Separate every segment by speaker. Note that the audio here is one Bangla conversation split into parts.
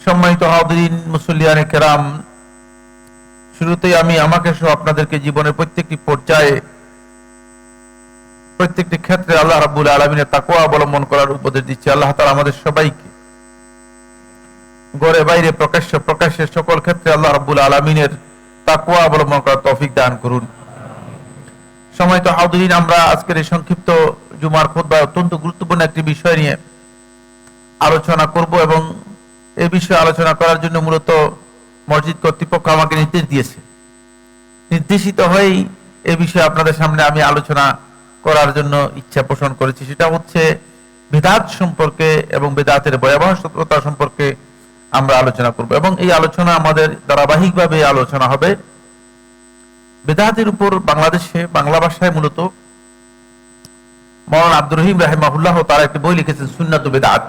Speaker 1: সম্মানিত হাজিরিন, মুসল্লিয়ানে কেরাম, শুরুতেই আমি আমাকে সহ আপনাদেরকে জীবনের প্রত্যেকটি পর্যায়ে প্রত্যেকটি ক্ষেত্রে আল্লাহ রাব্বুল আলামিনের তাকওয়া অবলম্বন করার উপদেশ দিচ্ছি। আল্লাহ তাআলা আমাদের সবাইকে ঘরে বাইরে প্রকাশ্যে সকল ক্ষেত্রে আল্লাহ রাব্বুল আলামিনের তাকওয়া অবলম্বন করার তৌফিক দান করুন। সম্মানিত হাজিরিন, আমরা আজকের এই সংক্ষিপ্ত জুমার খুতবায় অত্যন্ত গুরুত্বপূর্ণ একটি বিষয় নিয়ে আলোচনা করব এবং এই বিষয়ে আলোচনা করার জন্য মূলত মসজিদ কর্তৃপক্ষ আমাকে নির্দেশ দিয়েছে। নির্দেশিত হয়েই এই বিষয়ে আপনাদের সামনে আমি আলোচনা করার জন্য ইচ্ছা পোষণ করেছি। সেটা হচ্ছে বিদআত সম্পর্কে এবং বিদআতের ভয়াবহ সত্যতা সম্পর্কে আমরা আলোচনা করব এবং এই আলোচনা আমাদের ধারাবাহিকভাবে আলোচনা হবে। বিদআতের উপর বাংলাদেশে বাংলা ভাষায় মূলত মাওলানা আব্দুর রহিম রাহিমাহুল্লাহ তারা একটি বই লিখেছেন, সুন্নাত ও বিদআত।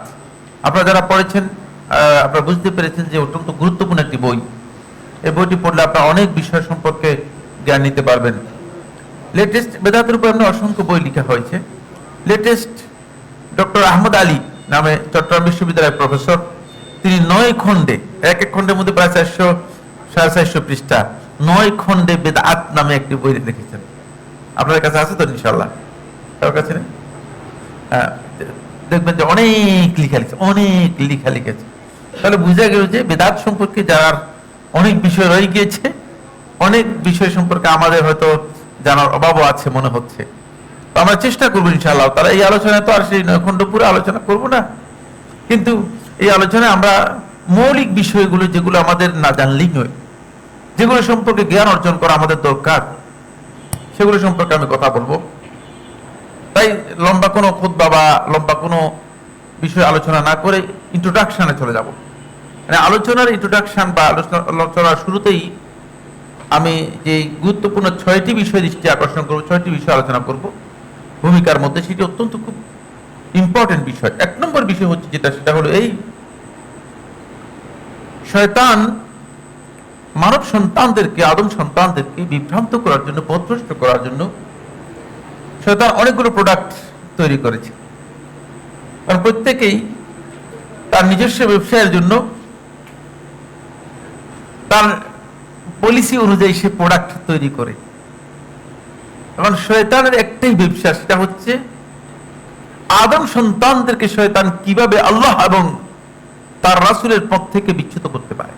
Speaker 1: আপনারা যারা পড়েছেন আপনারা বুঝতে পেরেছেন যে অত্যন্ত গুরুত্বপূর্ণ একটি বই। এই বইটি পড়লে আপনারা অনেক বিষয় সম্পর্কে জ্ঞান নিতে পারবেন। লেটেস্ট বেদাতের উপর অসংখ্য বই লেখা হয়েছে। লেটেস্ট ডক্টর আহমদ আলী নামে চট্টগ্রাম বিশ্ববিদ্যালয়ের প্রফেসর, তিনি 9 খণ্ডে, এক এক খণ্ডের মধ্যে প্রায় 400-450 পৃষ্ঠা, 9 খণ্ডে বেদাত নামে একটি বই লিখেছেন। আপনাদের কাছে আছে তো ইনশাআল্লাহ? কারোর কাছে নেই? দেখবেন যে অনেক লেখা লিখেছে। তাহলে বুঝা গেল যে বেদাত সম্পর্কে যার অনেক বিষয় রয়ে গিয়েছে, অনেক বিষয় সম্পর্কে আমাদের হয়তো জানার অভাবও আছে মনে হচ্ছে। তো আমরা চেষ্টা করবো ইনশাআল্লাহ তারা এই আলোচনায়, তো আর সেই 9 খণ্ড পুরো আলোচনা করব না, কিন্তু এই আলোচনায় আমরা মৌলিক বিষয়গুলো যেগুলো আমাদের না জানলেই নয়, যেগুলো সম্পর্কে জ্ঞান অর্জন করা আমাদের দরকার, সেগুলো সম্পর্কে আমি কথা বলবো। তাই লম্বা কোনো খুতবা বা লম্বা কোনো বিষয় আলোচনা না করে ইন্ট্রোডাকশনে চলে যাব। মানে আলোচনার ইন্ট্রোডাকশন বা আলোচনার শুরুতেই আমি যে গুরুত্বপূর্ণ 6টি বিষয় দৃষ্টি আকর্ষণ করবো, 6টি বিষয় আলোচনা করব ভূমিকার মধ্যে। সেটি অত্যন্ত খুব ইম্পর্টেন্ট বিষয়। 1 নম্বর বিষয় হচ্ছে সেটা হলো এই, শয়তান মানব সন্তানদেরকে, আদম সন্তানদেরকে বিভ্রান্ত করার জন্য, পথভ্রষ্ট করার জন্য শয়তান অনেকগুলো প্রোডাক্ট তৈরি করেছে। কারণ প্রত্যেকেই তার নিজস্ব ব্যবসায়ের জন্য তার পলিসি অনুযায়ী সে প্রোডাক্ট তৈরি করে। কারণ শয়তানের একটাই ব্যবসা, সেটা হচ্ছে আদম সন্তানদেরকে শয়তান কিভাবে আল্লাহ এবং তার রাসূলের পথ থেকে বিচ্যুত করতে পারে।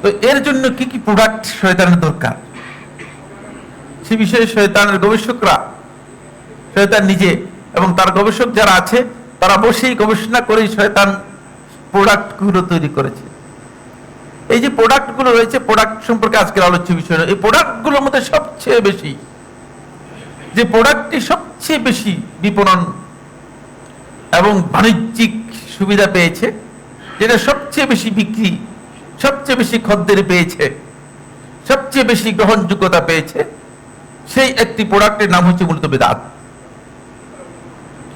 Speaker 1: তো এর জন্য কি কি প্রোডাক্ট শয়তানের দরকার, সে বিষয়ে শয়তানের গবেষকরা, শয়তান নিজে এবং তার গবেষক যারা আছে, তারা বসেই গবেষণা করে শয়তান প্রোডাক্টগুলো তৈরি করেছে। এই যে প্রোডাক্টগুলো রয়েছে, প্রোডাক্ট সম্পর্কে আজকের আলোচ্য বিষয়। এই প্রোডাক্টগুলোর মধ্যে সবচেয়ে বেশি যে প্রোডাক্টটি সবচেয়ে বেশি বিপণন এবং বাণিজ্যিক সুবিধা পেয়েছে, যেটা সবচেয়ে বেশি বিক্রি, সবচেয়ে বেশি খদ্দের পেয়েছে, সবচেয়ে বেশি গ্রহণযোগ্যতা পেয়েছে, সেই একটি প্রোডাক্টের নাম হচ্ছে মূলত বেদাত।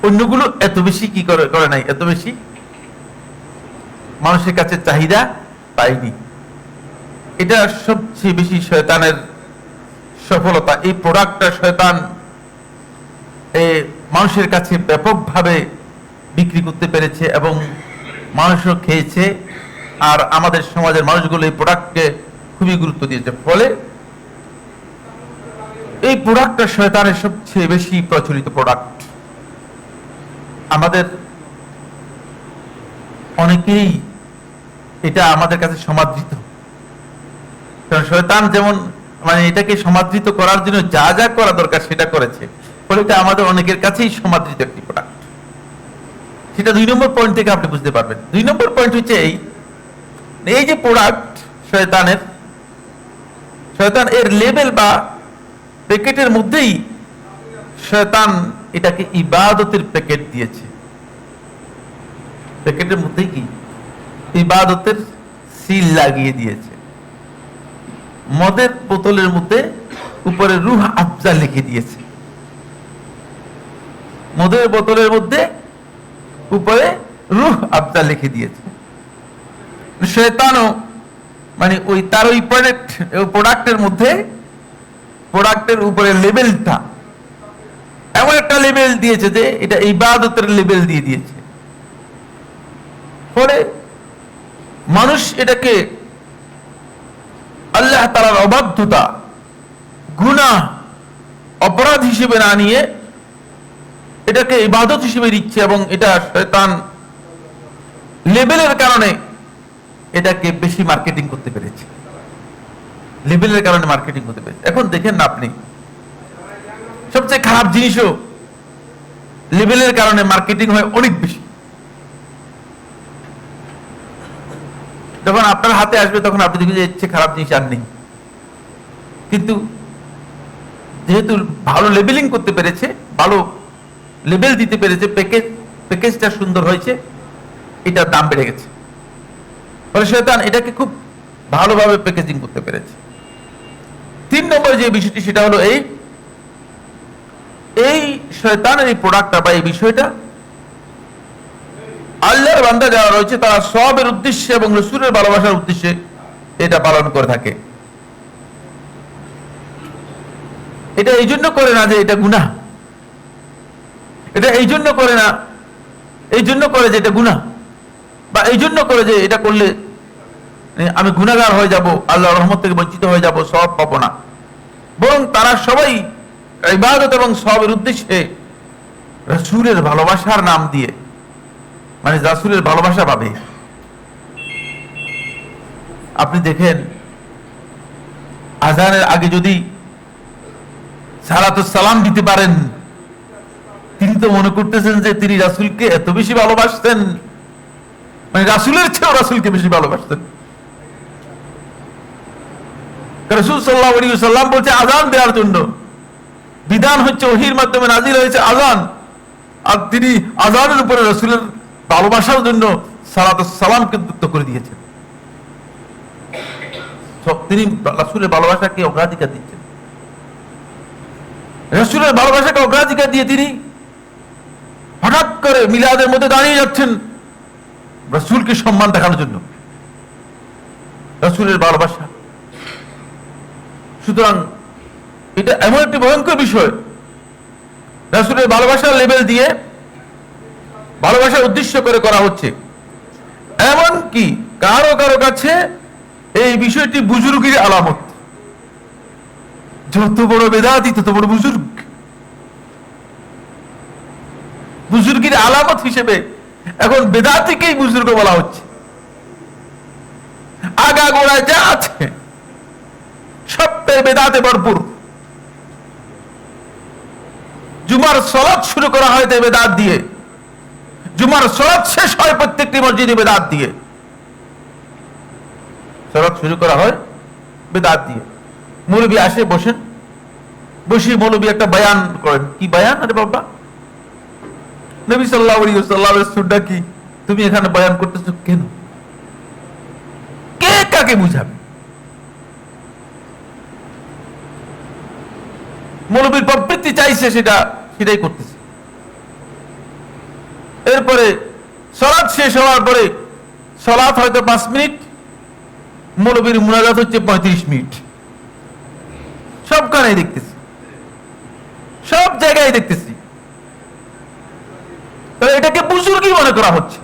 Speaker 1: অন্যগুলো এত বেশি কি করে নাই, এত বেশি মানুষের কাছে চাহিদা পায়নি। এটা সবচেয়ে বেশি শয়তানের সফলতা। এই প্রোডাক্টটা শয়তান মানুষের কাছে ব্যাপকভাবে বিক্রি করতে পেরেছে এবং মানুষও খেয়েছে। আর আমাদের সমাজের মানুষগুলো এই প্রোডাক্টকে খুবই গুরুত্ব দিয়েছে। ফলে এই প্রোডাক্টটা শয়তানের সবচেয়ে বেশি প্রচলিত প্রোডাক্ট। আমাদের অনেকেই এটা আমাদের কাছে সমাদৃত। কারণ শয়তান যেমন এটাকে সমাদৃত করার জন্য যা যা করা দরকার সেটা করেছে, ফলে এটা আমাদের অনেকের কাছেই সমাদৃত একটি প্রোডাক্ট। সেটা 2 নম্বর পয়েন্ট থেকে আপনি বুঝতে পারবেন। 2 নম্বর পয়েন্ট হচ্ছে এই যে প্রোডাক্ট শয়তান এর লেবেল বা প্যাকেটের মধ্যেই শয়তান এটাকে ইবাদতের প্যাকেট দিয়েছে। প্যাকেটের মধ্যেই কি ইবাদতের সিল লাগিয়ে দিয়েছে। মদের বোতলের মধ্যে উপরে রূহ আফজা লিখে দিয়েছে। মদের বোতলের মধ্যে উপরে রূহ আফজা লিখে দিয়েছে। শয়তানও ওই তার ওই প্রোডাক্টের মধ্যে, প্রোডাক্টের উপরে লেবেলটা এমন একটা লেবেল দিয়েছে যে এটা ইবাদতের লেবেল দিয়ে দিয়েছে। ফলে মানুষ এটাকে আল্লাহ তাআলার অবাধ্যতা, গুনাহ, অপরাধ হিসেবে না নিয়ে এটাকে ইবাদত হিসেবে দিচ্ছে, এবং এটা শয়তান লেবেলের কারণে এটাকে বেশি মার্কেটিং করতে পেরেছে। লেবেলের কারণে মার্কেটিং করতে পেরেছে। এখন দেখেন না আপনি, সবচেয়ে খারাপ জিনিসও লেবেলের কারণে মার্কেটিং হয় অনেক বেশি। যখন আপনার হাতে আসবে তখন আপনি দেখবেন যে ইচ্ছে খারাপ জিনিস আর নেই, কিন্তু যেহেতু ভালো লেবেলিং করতে পেরেছে, ভালো লেবেল দিতে পেরেছে, প্যাকেজটা সুন্দর হয়েছে, এটার দাম বেড়ে গেছে। ফলে শয়তান এটাকে খুব ভালোভাবে প্যাকেজিং করতে পেরেছে। 3 নম্বর যে বিষয়টি সেটা হলো এই শয়তানের এই প্রোডাক্টটা বা এই বিষয়টা আল্লাহর বান্দা যারা রয়েছে তারা সবের উদ্দেশ্যে এবং রাসূলের ভালোবাসার উদ্দেশ্যে এটা পালন করে থাকে। এটা এই জন্য করে না যে এটা গুনাহ, এটা এই জন্য করে না, এই জন্য করে যে এটা গুনাহ, বা এই জন্য করে যে এটা করলে আমি গুনাহগার হয়ে যাব, আল্লাহর রহমত থেকে বঞ্চিত হয়ে যাব, সওয়াব পাবো না। বরং তারা সবাই ইবাদত এবং সওয়াবের উদ্দেশ্যে রাসূলের ভালোবাসার নাম দিয়ে, মানে রাসূলের ভালোবাসা পাবে। আপনি দেখেন আযানের আগে যদি সালাতুস সালাম দিতে পারেন, তিনি তো মনে করতেছেন যে তিনি রাসূলকে এত বেশি ভালোবাসতেন, মানে রাসূলের চেয়েও রাসূলকে বেশি ভালোবাসতেন। রাসূল সাল্লাল্লাহু আলাইহি ওয়াসাল্লাম বলছে আযান দেওয়ার জন্য, বিধান হচ্ছে ওহীর মাধ্যমে নাযিল হয়েছে আযান, আর তিনি আযানের উপরে রাসূলের ভালোবাসার জন্য সালাতুস সালামকে যুক্ত করে দিয়েছেন। তিনি রাসূলের ভালোবাসাকে অগ্রাধিকার দিচ্ছেন। রাসূলের ভালোবাসাকে অগ্রাধিকার দিয়ে তিনি হঠাৎ করে মিলাদের মধ্যে দাঁড়িয়ে যাচ্ছেন রাসূলকে সম্মান দেখানোর জন্য। রাসূলের ভালোবাসা, সুতরাং এটা এমন একটি ভয়ঙ্কর বিষয়, রাসূলের ভালোবাসার লেভেল দিয়ে ভালোবাসার উদ্দেশ্য করে করা হচ্ছে। এমন কি কারো কারো কাছে এই বিষয়টি বুজুর্গের আলামত। যত বড় বেদাতি তত বড় বুজুর্গ, বুজুর্গের আলামত হিসেবে এখন বেদাতিকেই বুজুর্গ বলা হচ্ছে। আগা গোড়ায় যা আছে সবটাই বেদাতে ভরপুর। জুমার সালাত শুরু করা হয় তাই বেদাত দিয়ে, জুমার সালাত শেষ হয় প্রত্যেকটি মসজিদে বেদাত দিয়ে। সালাত শুরু করা হয় বেদাত দিয়ে। মৌলবী আসে, বসেন, বসে মৌলবী একটা বয়ান করেন। কি বয়ান? আরে বাবা, নবী সাল্লাল্লাহু আলাইহি ওয়াসাল্লামের সুন্নাহ কি তুমি এখানে বয়ান করতেছো কেন? কে কাকে বুঝাবে? মৌলবীর প্রবৃত্তি চাইছে সেটাই করতেছে। এরপরে সালাত শেষ হওয়ার পরে সালাত হয়তো 5 মিনিট, মৌলবীর মুনাজাত হচ্ছে 35 মিনিট। সবখানেই দেখতেছি, সব জায়গায় দেখতেছি। এটাকে বুজুর্গি মনে করা হচ্ছে।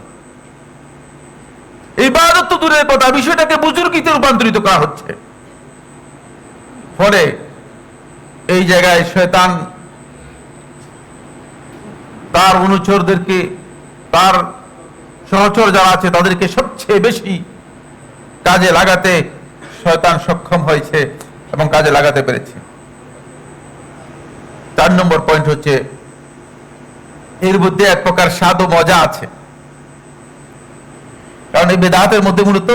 Speaker 1: ইবাদত তো দূরের কথা, বিষয়টাকে বুজুর্গিতে রূপান্তরিত করা হচ্ছে। ফলে এই জায়গায় শয়তান তার অনুচরদেরকে, তার সহচর যারা আছে তাদেরকে সবচেয়ে বেশি কাজে লাগাতে শয়তান সক্ষম হয়েছে এবং কাজে লাগাতে পেরেছে। 4 নম্বর পয়েন্ট হচ্ছে এর মধ্যে এক প্রকার স্বাদ ও মজা আছে। কারণ এই বেদাতের মধ্যে মূলত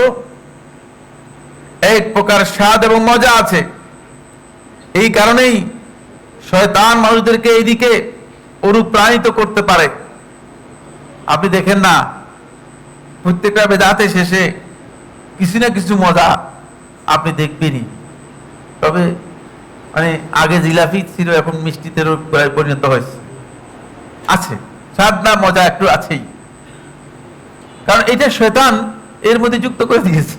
Speaker 1: এক প্রকার স্বাদ এবং মজা আছে। এই কারণেই শয়তান মানুষদেরকে এইদিকে অনুপ্রাণিত করতে পারে। আপনি দেখেন না, প্রত্যেকটা বেদাতে শেষে কিছু না কিছু মজা আপনি দেখবেনই। তবে মানে আগে জিলাপি ছিল, এখন মিষ্টিতে পরিণত হয়েছে। আছে স্বাদ না মজা একটু আছেই, কারণ এটা শয়তান এর মধ্যে যুক্ত করে দিয়েছে।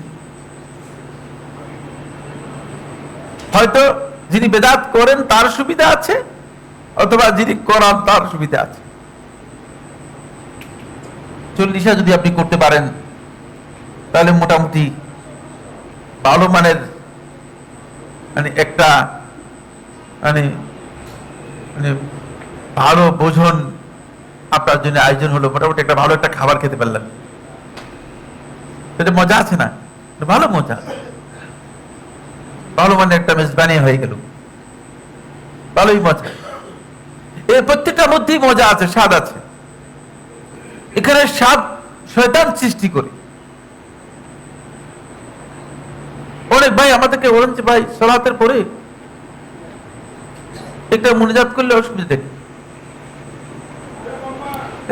Speaker 1: হয়তো যিনি বেদাত করেন তার সুবিধা আছে, অথবা যিনি করান তার সুবিধা আছে। 40 যদি আপনি করতে পারেন তাহলে মোটামুটি ভালো মানের মানে একটা মানে মানে ভালো ভোজন আপনার জন্য আয়োজন হলো, মোটামুটি একটা ভালো একটা খাবার খেতে পারলেন, সেটা মজা আছে না? ভালো মজা, ভালো মানে একটা মেজবানি হয়ে গেল, ভালোই মজা। এর প্রত্যেকটার মধ্যেই মজা আছে, স্বাদ আছে। এখানে স্বাদ শয়তান সৃষ্টি করে। অনেক ভাই আমাদেরকে বলেন যে ভাই সালাতের পরে একটা মুনাজাত করলে অসুবিধা দেখে,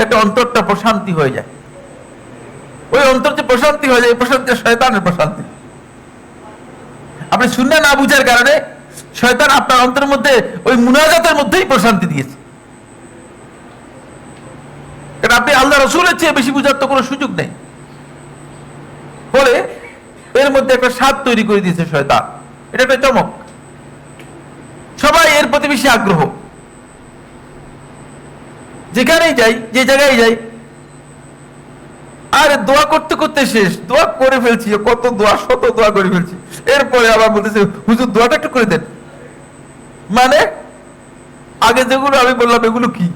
Speaker 1: একটা অন্তরটা প্রশান্তি হয়ে যায়। ওই অন্তর যে প্রশান্তি হয়ে যায়, প্রশান্তি শয়তানের প্রশান্তি। আপনি শুননা না বুঝার কারণে শয়তান আপনার অন্তরের মধ্যে ওই মুনাজাতের মধ্যেই প্রশান্তি দিয়েছে। কারণ আপনি আল্লাহ রসুলের চেয়ে বেশি বুঝার তো কোনো সুযোগ নেই। ফলে এর মধ্যে একটা স্বাদ তৈরি করে দিয়েছে শয়তান। এটা একটা চমক। সবাই এর প্রতি বেশি আগ্রহ। যেখানেই যাই, যে জায়গায় যাই, আর দোয়া করতে করতে শেষ, দোয়া করে ফেলছি, কত দোয়া, শত দোয়া করে ফেলছি, এরপরে আবার বলতেছে হুজুর দোয়াটা একটু করে দেন। মানে আগে যেগুলো আমি বললাম এগুলো কি?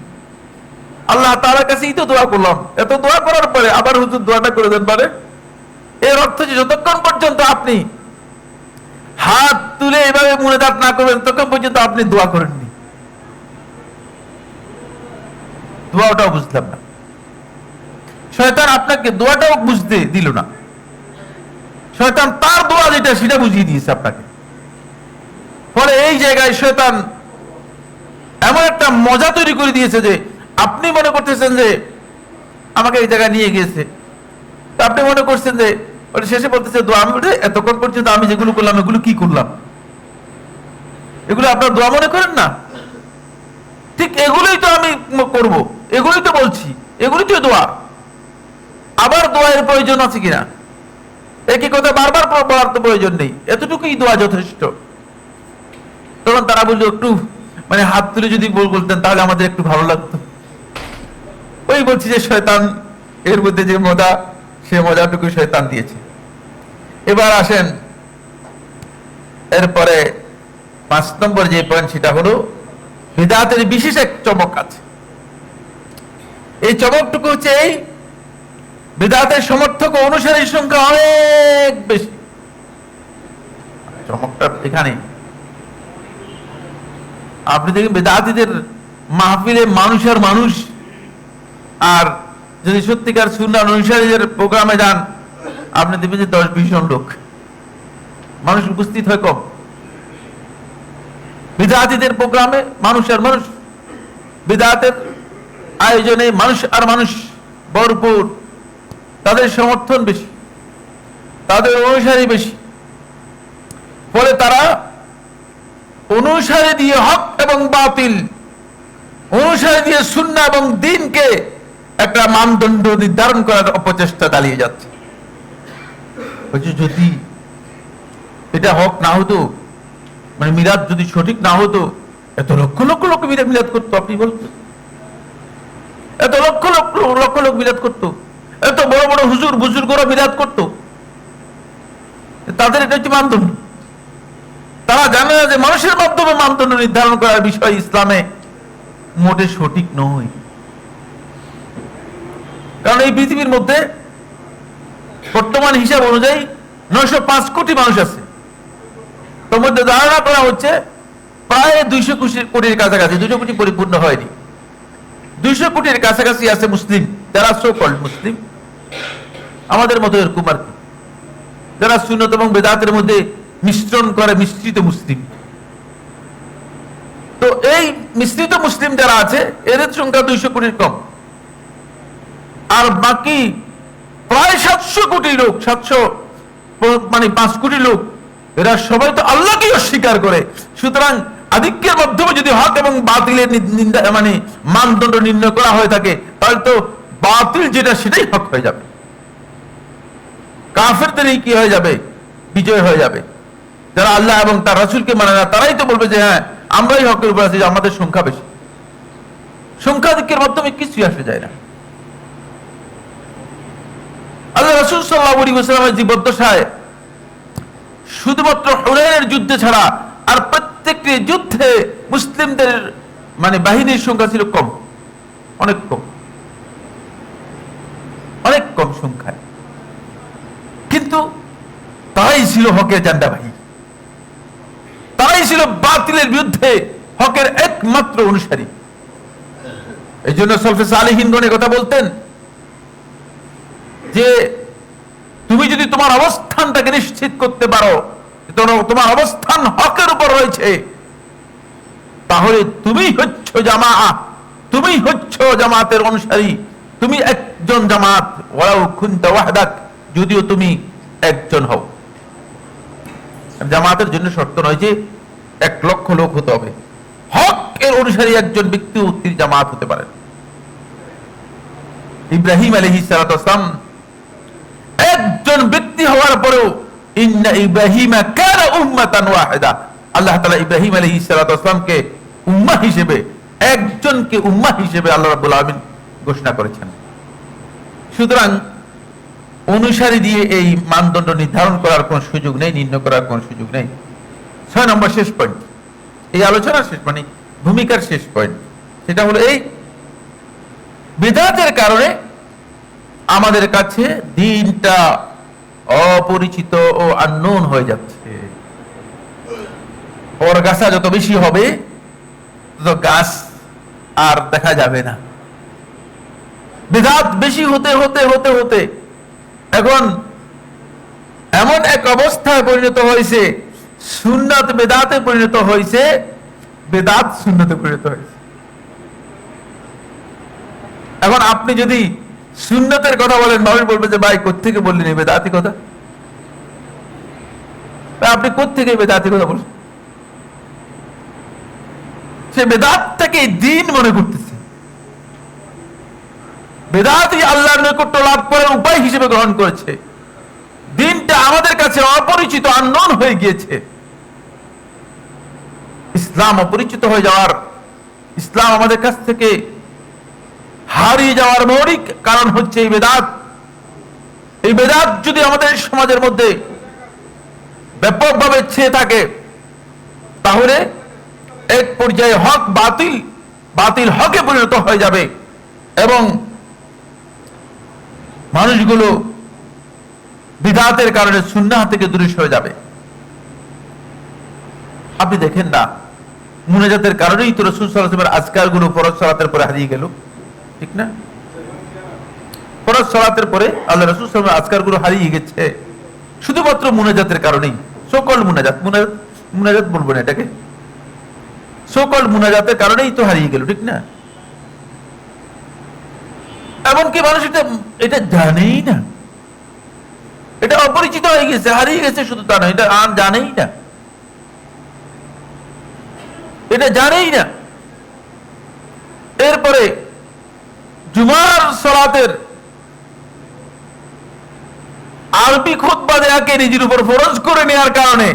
Speaker 1: আল্লাহ তাআলার কাছেই তো দোয়া করলাম, এত দোয়া করার পরে আবার হুজুর দোয়াটা করে দেন। মানে এর অর্থ যে যতক্ষণ পর্যন্ত আপনি হাত তুলে এভাবে মুনাজাত না করবেন ততক্ষণ পর্যন্ত আপনি দোয়া করেননি। দোয়াটাও বুঝলাম না, শয়তান আপনাকে দোয়াটাও বুঝতে দিল না। শয়তান তার দোয়া যেটা সেটা বুঝিয়ে দিয়েছে আপনাকে। ফলে এই জায়গায় শয়তান এমন একটা মজা তৈরি করে দিয়েছে যে আপনি মনে করতেছেন যে আমাকে এই জায়গায় নিয়ে গিয়েছে, আপনি মনে করছেন যে শেষে বলতেছে দোয়া। এতক্ষণ পর্যন্ত আমি যেগুলো করলাম এগুলো কি করলাম? এগুলো আপনার দোয়া মনে করেন না? ঠিক এগুলোই তো আমি করব, এগুলোই তো বলছি, এগুলোই তো দোয়া। আবার দোয়ার প্রয়োজন আছে কিনা? একই কথা বারবার বলার তো প্রয়োজন নেই, এতটুকুই দোয়া যথেষ্ট। তখন তারা বললো একটু মানে হাত তুলে যদি বলতেন তাহলে আমাদের একটু ভালো লাগতো। ওই বলছি যে শয়তান এর মধ্যে যে মজা, সে মজাটুকু শয়তান দিয়েছে। এবার আসেন এরপরে 5 নম্বর যে পয়েন্ট, সেটা হলো বিদআতের বিশেষ এক চমক আছে। এই চমকটুকু হচ্ছে এই বিদআতের সমর্থক ও অনুসারীর সংখ্যা অনেক বেশি। চমকটা এখানে আপনি দেখেন বিদআতীদের মাহফিলে মানুষ আর মানুষ, আর যদি সত্যিকার সুন্নাহ অনুসারীদের প্রোগ্রামে যান আপনি দেখবেন যে 10-20 জন লোক, মানুষ উপস্থিত হয় কম। বিদআতীদের প্রোগ্রামে মানুষ আর মানুষ, বিদআতের আয়োজনে মানুষ আর মানুষ ভরপুর, তাদের সমর্থন বেশি, তাদের অনুসারী বেশি। ফলে তারা অনুসারী দিয়ে হক এবং বাতিল, অনুসারী দিয়ে সুন্নাহ এবং দ্বীনকে একটা মানদণ্ড নির্ধারণ করার অপচেষ্টা চালিয়ে যাচ্ছে। যদি এটা হক না হতো, মানে মিলাদ যদি সঠিক না হতো, এত লক্ষ লক্ষ লোক মিলাদ করতো? আপনি বলতেন এত লক্ষ লক্ষ লক্ষ লোক মিলাদ করতো, এত বড় বড় হুজুর বুজুর্গরা মিলাদ করতো। তাদের এটা হচ্ছে মানদণ্ড। তারা জানে না যে মানুষের মাধ্যমে মানদণ্ড নির্ধারণ করার বিষয় ইসলামে মোটে সঠিক নয়। কারণ এই পৃথিবীর মধ্যে বর্তমান হিসাব অনুযায়ী 905 কোটি মানুষ আছে। তোর মধ্যে ধারণা করা হচ্ছে প্রায় 200 কোটির কাছাকাছি, 200 কোটি পরিপূর্ণ হয়নি, 200 কোটির কাছাকাছি আছে মুসলিম, যারা সো কল্ড মুসলিম, আমাদের মতো এরকম আর কি, যারা সুন্নাত এবং বেদাতের মধ্যে মিশ্রণ করে, মিশ্রিত মুসলিম। তো এই মিশ্রিত মুসলিম যারা আছে এদের সংখ্যা 200 কোটির কম। আর বাকি প্রায় 700 কোটি লোক, 700 মানে 5 কোটি লোক, এরা সবাই তো আল্লাহকে অস্বীকার করে। সুতরাং আধিক্যের মাধ্যমে যদি হক এবং বাতিলের মানে মানদণ্ড নির্ণয় করা হয়ে থাকে, তাহলে তো বাতিল যেটা সেটাই হক হয়ে যাবে, কাফেরদেরই কি হয়ে যাবে? বিজয় হয়ে যাবে। যারা আল্লাহ এবং তার রাসূলকে মানে না, তারাই তো বলবে যে হ্যাঁ আমরাই হকের উপর আছি, আমাদের সংখ্যা বেশি। সংখ্যাধিক্যের মাধ্যমে কিছুই আসে যায় না। আল্লাহ রাসূল সাল্লাল্লাহু আলাইহি ওয়াসাল্লামের জীবদ্দশায় শুধুমাত্র হুনাইনের যুদ্ধে ছাড়া আর প্রত্যেকটি যুদ্ধে মুসলিমদের মানে বাহিনীর সংখ্যা ছিল কম, অনেক কম, অনেক কম সংখ্যায়, কিন্তু তারাই ছিল হকের জান্ডাবাহী, তারাই ছিল বাতিলের বিরুদ্ধে হকের একমাত্র অনুসারী। এই জন্য সলফে সালেহিনগণ কথা বলতেন যে তুমি যদি তোমার অবস্থানটাকে নিশ্চিত করতে পারো, তোমার অবস্থান হকের উপর রয়েছে, তাহলে তুমি হচ্ছ জামাআত, তুমি হচ্ছ জামাতের অনুসারী, তুমি একজন জামাত, ওয়ালাউ কুনতা ওয়াহদাক, যদিও তুমি একজন হও। জামাতের জন্য শর্ত নয় যে 1 লক্ষ লোক হতে হবে, হক এর অনুসারী একজন ব্যক্তি তিনি জামাত হতে পারেন। ইব্রাহিম আলাইহিস সালাতু ওয়াসসালাম একজন ব্যক্তি হওয়ার পরেও ইন্না ইব্রাহিমা কানা উম্মাতান ওয়াহিদা, আল্লাহ তাআলা ইব্রাহিম আলাইহিস সালাতু ওয়াসসালামকে উম্মাহ হিসেবে, একজনকে উম্মাহ হিসেবে আল্লাহ রাব্বুল আলামিন ঘোষণা করেছেন। সুতরাং অনুসারী দিয়ে এই মানদণ্ড নির্ধারণ করার কোন সুযোগ নেই, নির্ণয় করার কোন সুযোগ নেই। 6 নম্বর শেষ পয়েন্ট, এই আলোচনার শেষ মানে ভূমিকার শেষ পয়েন্ট, সেটা হলো এই বিদআতের কারণে আমাদের কাছে দিনটা অপরিচিত ও আননোন হয়ে যাচ্ছে। ওর গাছা যত বেশি হবে তত গাছ আর দেখা যাবে না। বিদআত বেশি হতে হতে হতে হতে এখন এমন এক অবস্থায় পরিণত হয়েছে, সুন্নাত বিদআতে পরিণত হয়েছে, বিদআত সুন্নতে পরিণত হয়েছে। এখন আপনি যদি সুন্নতের কথা বলেন, মানুষ বলবে যে ভাই কোত্থেকে বললেন এই বেদাতি কথা, আপনি কোত্থেকে বেদাতি কথা বলছেন? সে বেদাতটাকে দিন মনে করতেছে, বেদাতই আল্লাহর নৈকট্য লাভ করার উপায় হিসেবে গ্রহণ করেছে। দিনটা আমাদের কাছে অপরিচিত, আননোন হয়ে গিয়েছে। ইসলাম অপরিচিত হয়ে যাওয়ার, ইসলাম আমাদের কাছ থেকে হারিয়ে যাওয়ার মৌলিক কারণ হচ্ছে এই বেদাত। এই বেদাত যদি আমাদের সমাজের মধ্যে ব্যাপকভাবে ছেয়ে থাকে, তাহলে এক পর্যায়ে হক বাতিল, বাতিল হকে পরিণত হয়ে যাবে এবং মানুষগুলো বিদআতের কারণে সুন্নাহ থেকে দূরে সরে যাবে। আপনি দেখেন না, মুনাজাতের কারণেই তো রাসূল সাল্লাল্লাহু আলাইহি ওয়াসাল্লামের আজকারগুলো ফরজ সালাতের পরে হারিয়ে গেল, ঠিক না? ফরজ সালাতের পরে আল্লাহ রাসূল সাল্লাল্লাহু আলাইহি ওয়াসাল্লামের আজকারগুলো হারিয়ে গেছে শুধুমাত্র মুনাজাতের কারণেই। সকল মুনাজাত, মুনাজাত বলবো না এটাকে, সকল মুনাজাতের কারণেই তো হারিয়ে গেল, ঠিক না? এমনকি মানুষ এটা জানেই না, এটা অপরিচিত হয়ে গেছে, হারিয়ে গেছে, শুধু তা নয়, এটা আর জানেই না, এটা জানেই না। এরপরে জুমার সালাতের আরবি খুতবা দেয়াকে নিজের উপর ফরজ করে নেওয়ার কারণে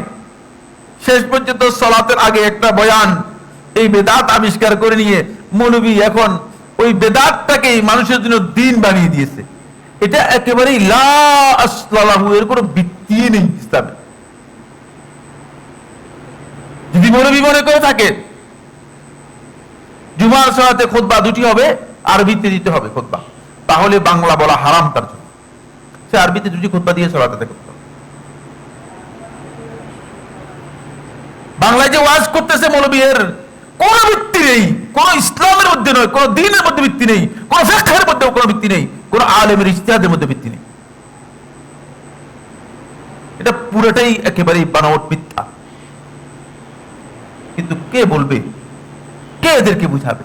Speaker 1: শেষ পর্যন্ত সালাতের আগে একটা বয়ান, এই বেদাত আবিষ্কার করে নিয়ে মৌলবী এখন ওই বেদাতটাকেই মানুষের জন্য দিন বানিয়ে দিয়েছে। এটা একেবারেই লা আসলা লাহু, এর কোনো ভিত্তি নেই ইসলামে। যদি মৌলবী মনে করে থাকে জুমার সালাতে খুতবা দুটি হবে, আরবিতে দিতে হবে খুতবা, তাহলে বাংলা বলা হারাম তার জন্য। সে আরবিতে দুটি খুতবা দিয়ে সালাতে করতে হবে। বাংলায় যে ওয়াজ করতেছে মৌলবী, এর কোন ভিত্তি নেই, কোন ইসলামের মধ্যে নয়, কোন দ্বীনের মধ্যে ভিত্তি নেই, কোন ফিকহের মধ্যে কোনো ভিত্তি নেই, কোন আলেমের ইজতিহাদের মধ্যে ভিত্তি নেই। এটা পুরোটাই একেবারেই বানাওয়াট, মিথ্যা। কিন্তু কে বলবে, কে এদেরকে বুঝাবে?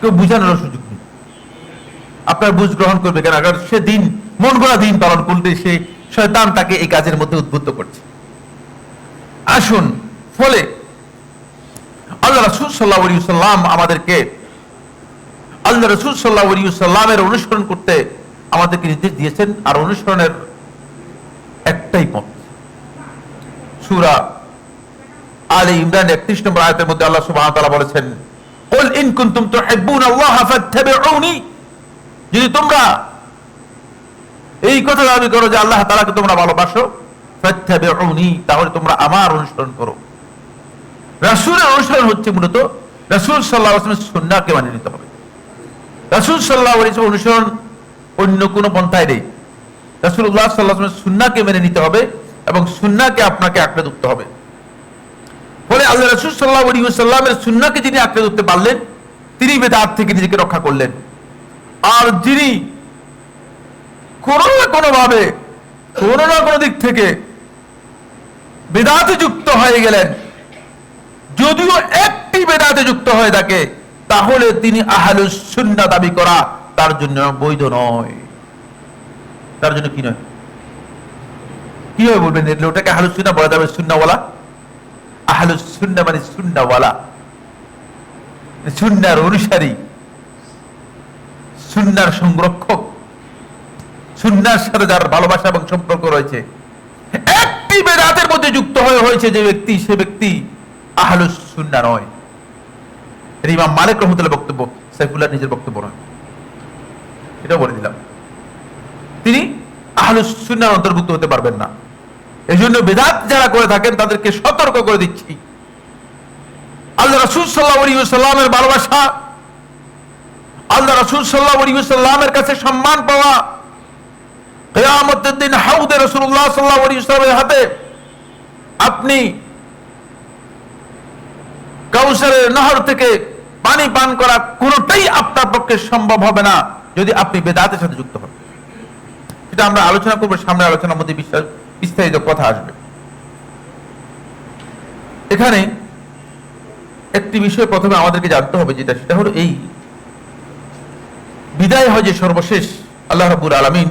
Speaker 1: কেউ বুঝানোর সুযোগ নেই। আপনার বুঝ গ্রহণ করবে কেন? কারণ সে দিন, মন গড়া দিন পালন করতে সে শয়তান তাকে এই কাজের মধ্যে উদ্বুদ্ধ করছে। আসুন, ফলে আল্লাহ রাসূল সাল্লাল্লাহু আলাইহি ওয়াসাল্লাম আমাদেরকে, আল্লাহ রাসূল সাল্লাল্লাহু আলাইহি ওয়াসাল্লামের অনুসরণ করতে আমাদেরকে নির্দেশ দিয়েছেন। আর অনুসরণের একটাই পথ, সূরা আলে ইমরান 31 নম্বর আয়াতের মধ্যে আল্লাহ সুবহানাহু ওয়া তাআলা বলেছেন, কুল ইন কুনতুম তুহিব্বুনাল্লাহা ফাত্তাবিউনি, যদি তোমরা এই কথা দাবি করো যে আল্লাহ তাআলাকে তোমরা ভালোবাসো, ফাত্তাবিউনি, তাহলে তোমরা আমার অনুসরণ করো। রাসূলের অনুসরণ হচ্ছে মূলত রাসূল সাল্লাল্লাহু আলাইহি ওয়াসাল্লামের সুন্নাহকে মেনে নিতে হবে। রাসূল সাল্লাল্লাহু আলাইহি ওয়াসাল্লাম অনুসরণ অন্য কোনো পন্থায় নেই। রাসূলুল্লাহ সাল্লাল্লাহু আলাইহি ওয়াসাল্লামের সুন্নাহকে মেনে নিতে হবে এবং সুন্নাহকে আপনাকে আঁকড়ে ধরতে হবে। ফলে আল্লাহ রাসূল সাল্লাল্লাহু আলাইহি ওয়াসাল্লামের সুন্নাহকে যিনি আঁকড়ে ধরতে পারলেন, তিনি বিদআত থেকে নিজেকে রক্ষা করলেন। আর যিনি কোনো না কোনো ভাবে কোনো না কোনো দিক থেকে বিদআতে যুক্ত হয়ে গেলেন, যদিও একটি বিদআতে যুক্ত হয়ে থাকে, তাহলে তিনি আহলুস সুন্নাহ দাবি করা তার জন্য বৈধ নয়। তার জন্য কি নয়? কিভাবে বলবেন ওটাকে আহলুস সুন্নাহ বলা যাবে? সুন্নাহওয়ালা, আহলুস সুন্নাহ মানে সুন্নাহওয়ালা, সুন্নাহর অনুসারী, সুন্নাহর সংরক্ষক, সুন্নাহর সাথে যার ভালোবাসা এবং সম্পর্ক রয়েছে। একটি বেদাতের মধ্যে যুক্ত হয়েছে যে ব্যক্তি, সে ব্যক্তি আহলুস সুন্নাহ নয়। এটা ইমাম মালিক রাহমাতুল্লাহ বক্তব্য, সাইফুল্লাহ নিজের বক্তব্য নয়। এটা বলে দিলাম, তিনি আহলুস সুন্নাহর অন্তর্ভুক্ত হতে পারবেন না। এই জন্য বেদাত যারা করে থাকেন তাদেরকে সতর্ক করে দিচ্ছি, আল্লাহ রাসূল সাল্লাল্লাহু আলাইহি ওয়াসাল্লামের ভালোবাসা, আল্লাহ রাসূল সাল্লাল্লাহু আলাইহি ওয়াসাল্লামের কাছে সম্মান পাওয়া, কিয়ামতের দিন হাউদে রাসূলুল্লাহ সাল্লাল্লাহু আলাইহি ওয়াসাল্লামের হাতে আপনি কাউসারের নহর থেকে পানি পান করা কোনোটাই আপনার পক্ষে সম্ভব হবে না যদি আপনি বেদাতের সাথে যুক্ত হন। সেটা আমরা আলোচনা করব, সামনে আলোচনার মধ্যে বিস্তারিত কথা আসবে। এখানে একটি বিষয় প্রথমে আমাদেরকে জানতে হবে, সেটা হলো এই বিদায় হয় যে সর্বশেষ আল্লাহ রাব্বুল আলামিন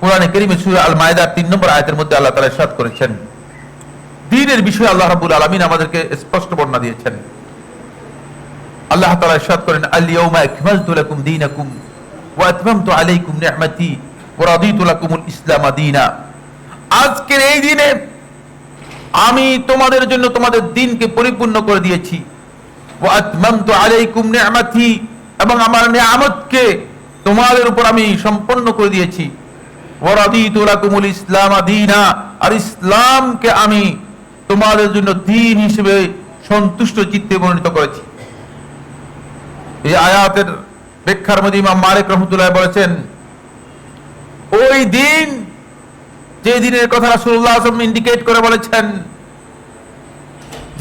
Speaker 1: কোরআনে কারীমে সূরা আল মায়েদার ৩ নম্বর আয়াতের মধ্যে আল্লাহ তাআলা ইরশাদ করেছেন, দ্বীনের বিষয়ে আল্লাহ রাব্বুল আলামিন আমাদেরকে স্পষ্ট বর্ণনা দিয়েছেন। আল্লাহ তাআলা ইরশাদ করেন, আল ইয়াউমা আকমালতু লাকুম দীনাকুম ওয়া আতমামতু আলাইকুম নি'মাতি ওয়া রাদিতু লাকুমুল ইসলাম দীনা। আজকের এই দিনে আমি তোমাদের জন্য তোমাদের দ্বীনকে পরিপূর্ণ করে দিয়েছি। ওয়া আতমামতু আলাইকুম নি'মাতি, এবং আমার নিয়ামতকে তোমাদের উপর আমি সম্পন্ন করে দিয়েছি। ওয়া রাদিতু লাকুমুল ইসলাম দীনা, আর ইসলামকে আমি তোমাদের জন্য দ্বীন হিসেবে সন্তুষ্ট চিত্তে মনোনীত করেছি। এই আয়াতের ব্যাখ্যার মধ্যে ইমাম মালিক রাহমাতুল্লাহ বলেছেন, ওই দিন, যে দিনের কথা রাসূলুল্লাহ সাল্লাল্লাহু আলাইহি ওয়াসাল্লাম ইন্ডিকেট করে বলেছেন,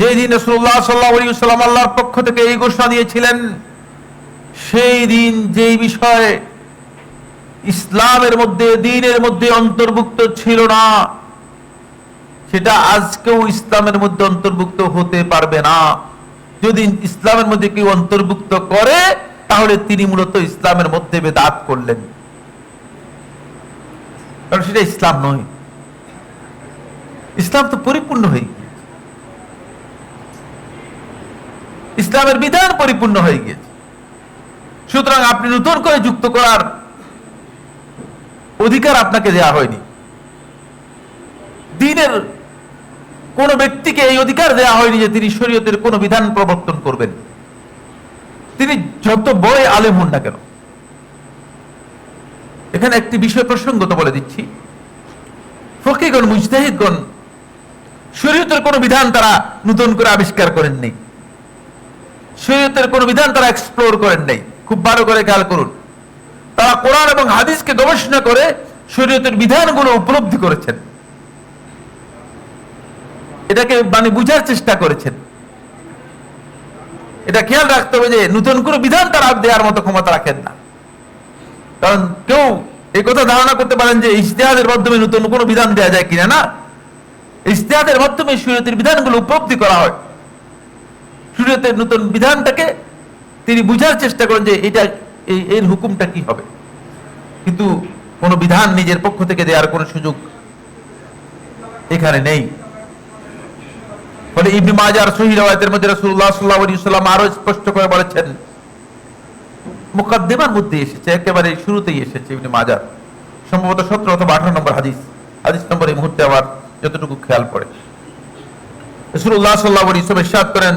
Speaker 1: যে দিন রাসূলুল্লাহ সাল্লাল্লাহু আলাইহি ওয়াসাল্লাম আল্লাহর পক্ষ থেকে এই ঘোষণা দিয়েছিলেন, সেই দিন যেই বিষয় ইসলামের মধ্যে, দ্বীনের মধ্যে অন্তর্ভুক্ত ছিল না, সেটা আজকেও ইসলামের মধ্যে অন্তর্ভুক্ত হতে পারবে না। যদি ইসলামের মধ্যে কেউ অন্তর্ভুক্ত করে, তাহলে তিনি মূলত ইসলামের মধ্যে বেদাত করলেন, কারণ সেটা ইসলাম নয়। ইসলাম তো পরিপূর্ণ হয়ে গিয়েছে, ইসলামের বিধান পরিপূর্ণ হয়ে গিয়েছে। সুতরাং আপনি নতুন করে যুক্ত করার অধিকার আপনাকে দেওয়া হয়নি। দ্বীনের কোন ব্যক্তিকে এই অধিকার দেওয়া হয়নি যে তিনি শরীয়তের কোন বিধান প্রবর্তন করবেন, তিনি যত বড় আলেম হন না কেন। এখানে একটি বিষয় প্রসঙ্গত বলে দিচ্ছি, ফকিহগণ, মুজতাহিদগণ শরীয়তের কোন বিধান তারা নতুন করে আবিষ্কার করেন নাই, শরীয়তের কোন বিধান তারা এক্সপ্লোর করেন নাই। খুব ভালো করে খেয়াল করুন, তারা কোরআন এবং হাদিসকে গবেষণা করে শরীয়তের বিধানগুলো উপলব্ধি করেছেন, এটাকে বুঝার চেষ্টা করেছেন। এটা খেয়াল রাখতে হবে যে নতুন কোনো বিধান তারা দেওয়ার মতো ক্ষমতা রাখেন না। কারণ কেউ এই কথা ধারণা করতে পারেন যে ইজতিহাদের মাধ্যমে নতুন কোনো বিধান দেওয়া যায় কিনা। না, ইজতিহাদের মাধ্যমে শরীয়তের বিধানগুলো উপলব্ধি করা হয়। শরীয়তের নতুন বিধানটাকে তিনি বুঝার চেষ্টা করেন যে এটা এর হুকুমটা কি হবে, কিন্তু কোন বিধান নিজের পক্ষ থেকে দেওয়ার কোন সুযোগ এখানে নেই। ফলে ইবনে মাজার সহিহ riwayat-এর মধ্যে রাসূলুল্লাহ সাল্লাল্লাহু আলাইহি ওয়াসাল্লাম আরো স্পষ্ট করে বলেছেন, মুকদ্দিমার মধ্যে এসেছে, একেবারে শুরুতেই এসেছে ইবনে মাজার, সম্ভবত 17 অথবা 18 নম্বর হাদিস নম্বর এই মুহূর্তে আমার যতটুকু খেয়াল পড়ে। রাসূলুল্লাহ সাল্লাল্লাহু আলাইহি ওয়াসাল্লাম ইরশাদ করেন,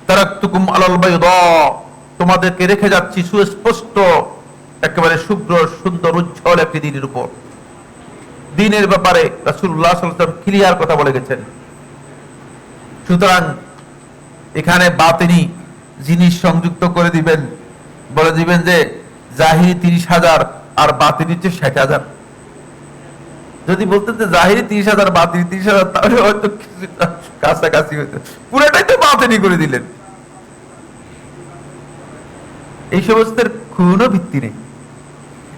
Speaker 1: তারাকতুকুম আলাল বাইদা, তোমাদেরকে রেখে যাচ্ছি সুস্পষ্ট একেবারে শুভ্র সুন্দর উজ্জ্বল একটি দিনের উপর। দিনের ব্যাপারে রাসূলুল্লাহ সাল্লাল্লাহু আলাইহি ওয়াসাল্লাম ক্লিয়ার কথা বলে গেছেন। সুতরাং এখানে বাতিনি জিনিস সংযুক্ত করে দিবেন, বলে দিবেন যে জাহিরি 30,000 আর বাতিনি হচ্ছে 60,000। যদি বলতেন যে জাহিরি 30,000 বাতিনি 30,000, তাহলে হয়তো কিছুটা কাছাকাছি হইতো। পুরোটাই তো বাতিনি করে দিলেন। এই সমস্তের কোনো ভিত্তি নেই,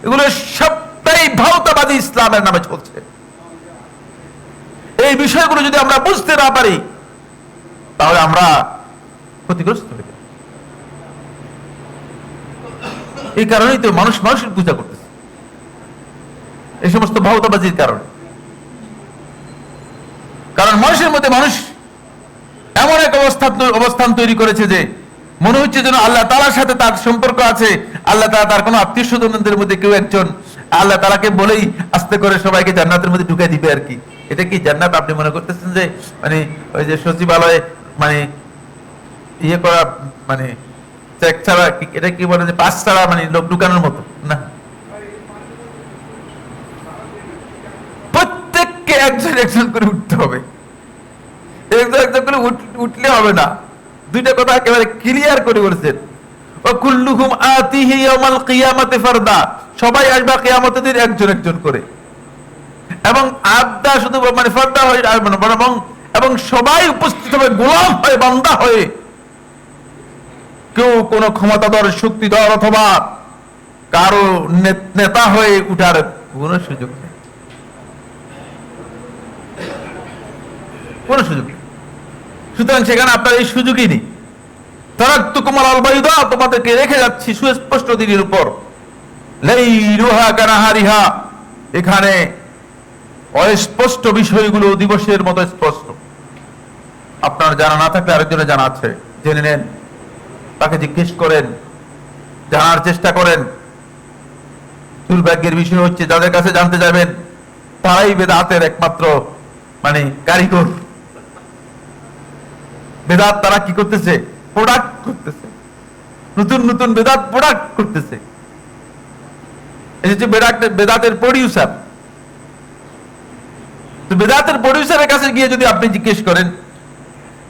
Speaker 1: এগুলো সবটাই ভাওতাবাদী ইসলামের নামে চলছে। এই বিষয়গুলো যদি আমরা বুঝতে না পারি, তাহলে আমরা ক্ষতিগ্রস্ত হয়ে যাব। এই কারণেই তো মানুষ মানুষের পূজা করতেছে, এই সমস্ত ভাওতাবাজির কারণে। কারণ মানুষের মধ্যে মানুষ এমন এক অবস্থান তৈরি করেছে যে মনে হচ্ছে যেন আল্লাহ তাআলার সাথে তার সম্পর্ক আছে। আল্লাহ তাআলা তার কোনো আত্মীয় স্বজনদের মধ্যে কেউ একজন আল্লাহ তাআলাকে বলেই আস্তে করে সবাইকে জান্নাতের মধ্যে ঢুকাই দিবে আর কি। এটা কি জান্নাত? আপনি মনে করতেছেন যে মানে ওই যে সচিবালয়ে মানে ইয়ে করা, মানে চেক ছাড়া, এটা কি বলে যে পাস ছাড়া মানে লোক ঢুকানোর মতো না। প্রত্যেককে একজন একজন করে উঠতে হবে, একজন একজন করে উঠলে হবে না। দুইটা কথা একেবারে ক্লিয়ার করে বলেছেন, ওয়া কুল্লুহুম আতিহি ইয়াউমাল কিয়ামাতি ফারদা, সবাই আসবে কিয়ামতের দিন একজন একজন করে। এবং আবদা শুধু মানে ফারদা হয়ে আসবে না, এবং সবাই উপস্থিত হবে গোলাম হয়ে, বান্দা হয়ে। কেউ কোন ক্ষমতাধর শক্তিধর অথবা কারো নেতা হয়ে উঠার কোন সুযোগ নেই, কোন সুযোগ নেই। সুতরাং সেখানে আপনার এই সুযোগই নেই। তারাকতুকুম আলাল বাইদা, তোমাদেরকে রেখে যাচ্ছি সুস্পষ্ট দিনের উপর। লাইলুহা কানাহারিহা, এখানে অস্পষ্ট বিষয়গুলো দিবসের মতো স্পষ্ট। আপনার জানা না থাকলে আরেকজনের জানা আছে, জেনে নেন, তাকে জিজ্ঞেস করেন, জানার চেষ্টা করেন। দুর্ভাগ্যের বিষয় হচ্ছে যাদের কাছে জানতে যাবেন তারাই বেদাতের একমাত্র মানে কারিগর। বেদাত তারা কি করতেছে? প্রোডাক্ট করতেছে, নতুন নতুন বেদাত প্রোডাক্ট করতেছে। এই যে বেদাতের প্রডিউসার। তো বেদাতের প্রডিউসারের কাছে গিয়ে যদি আপনি জিজ্ঞেস করেন,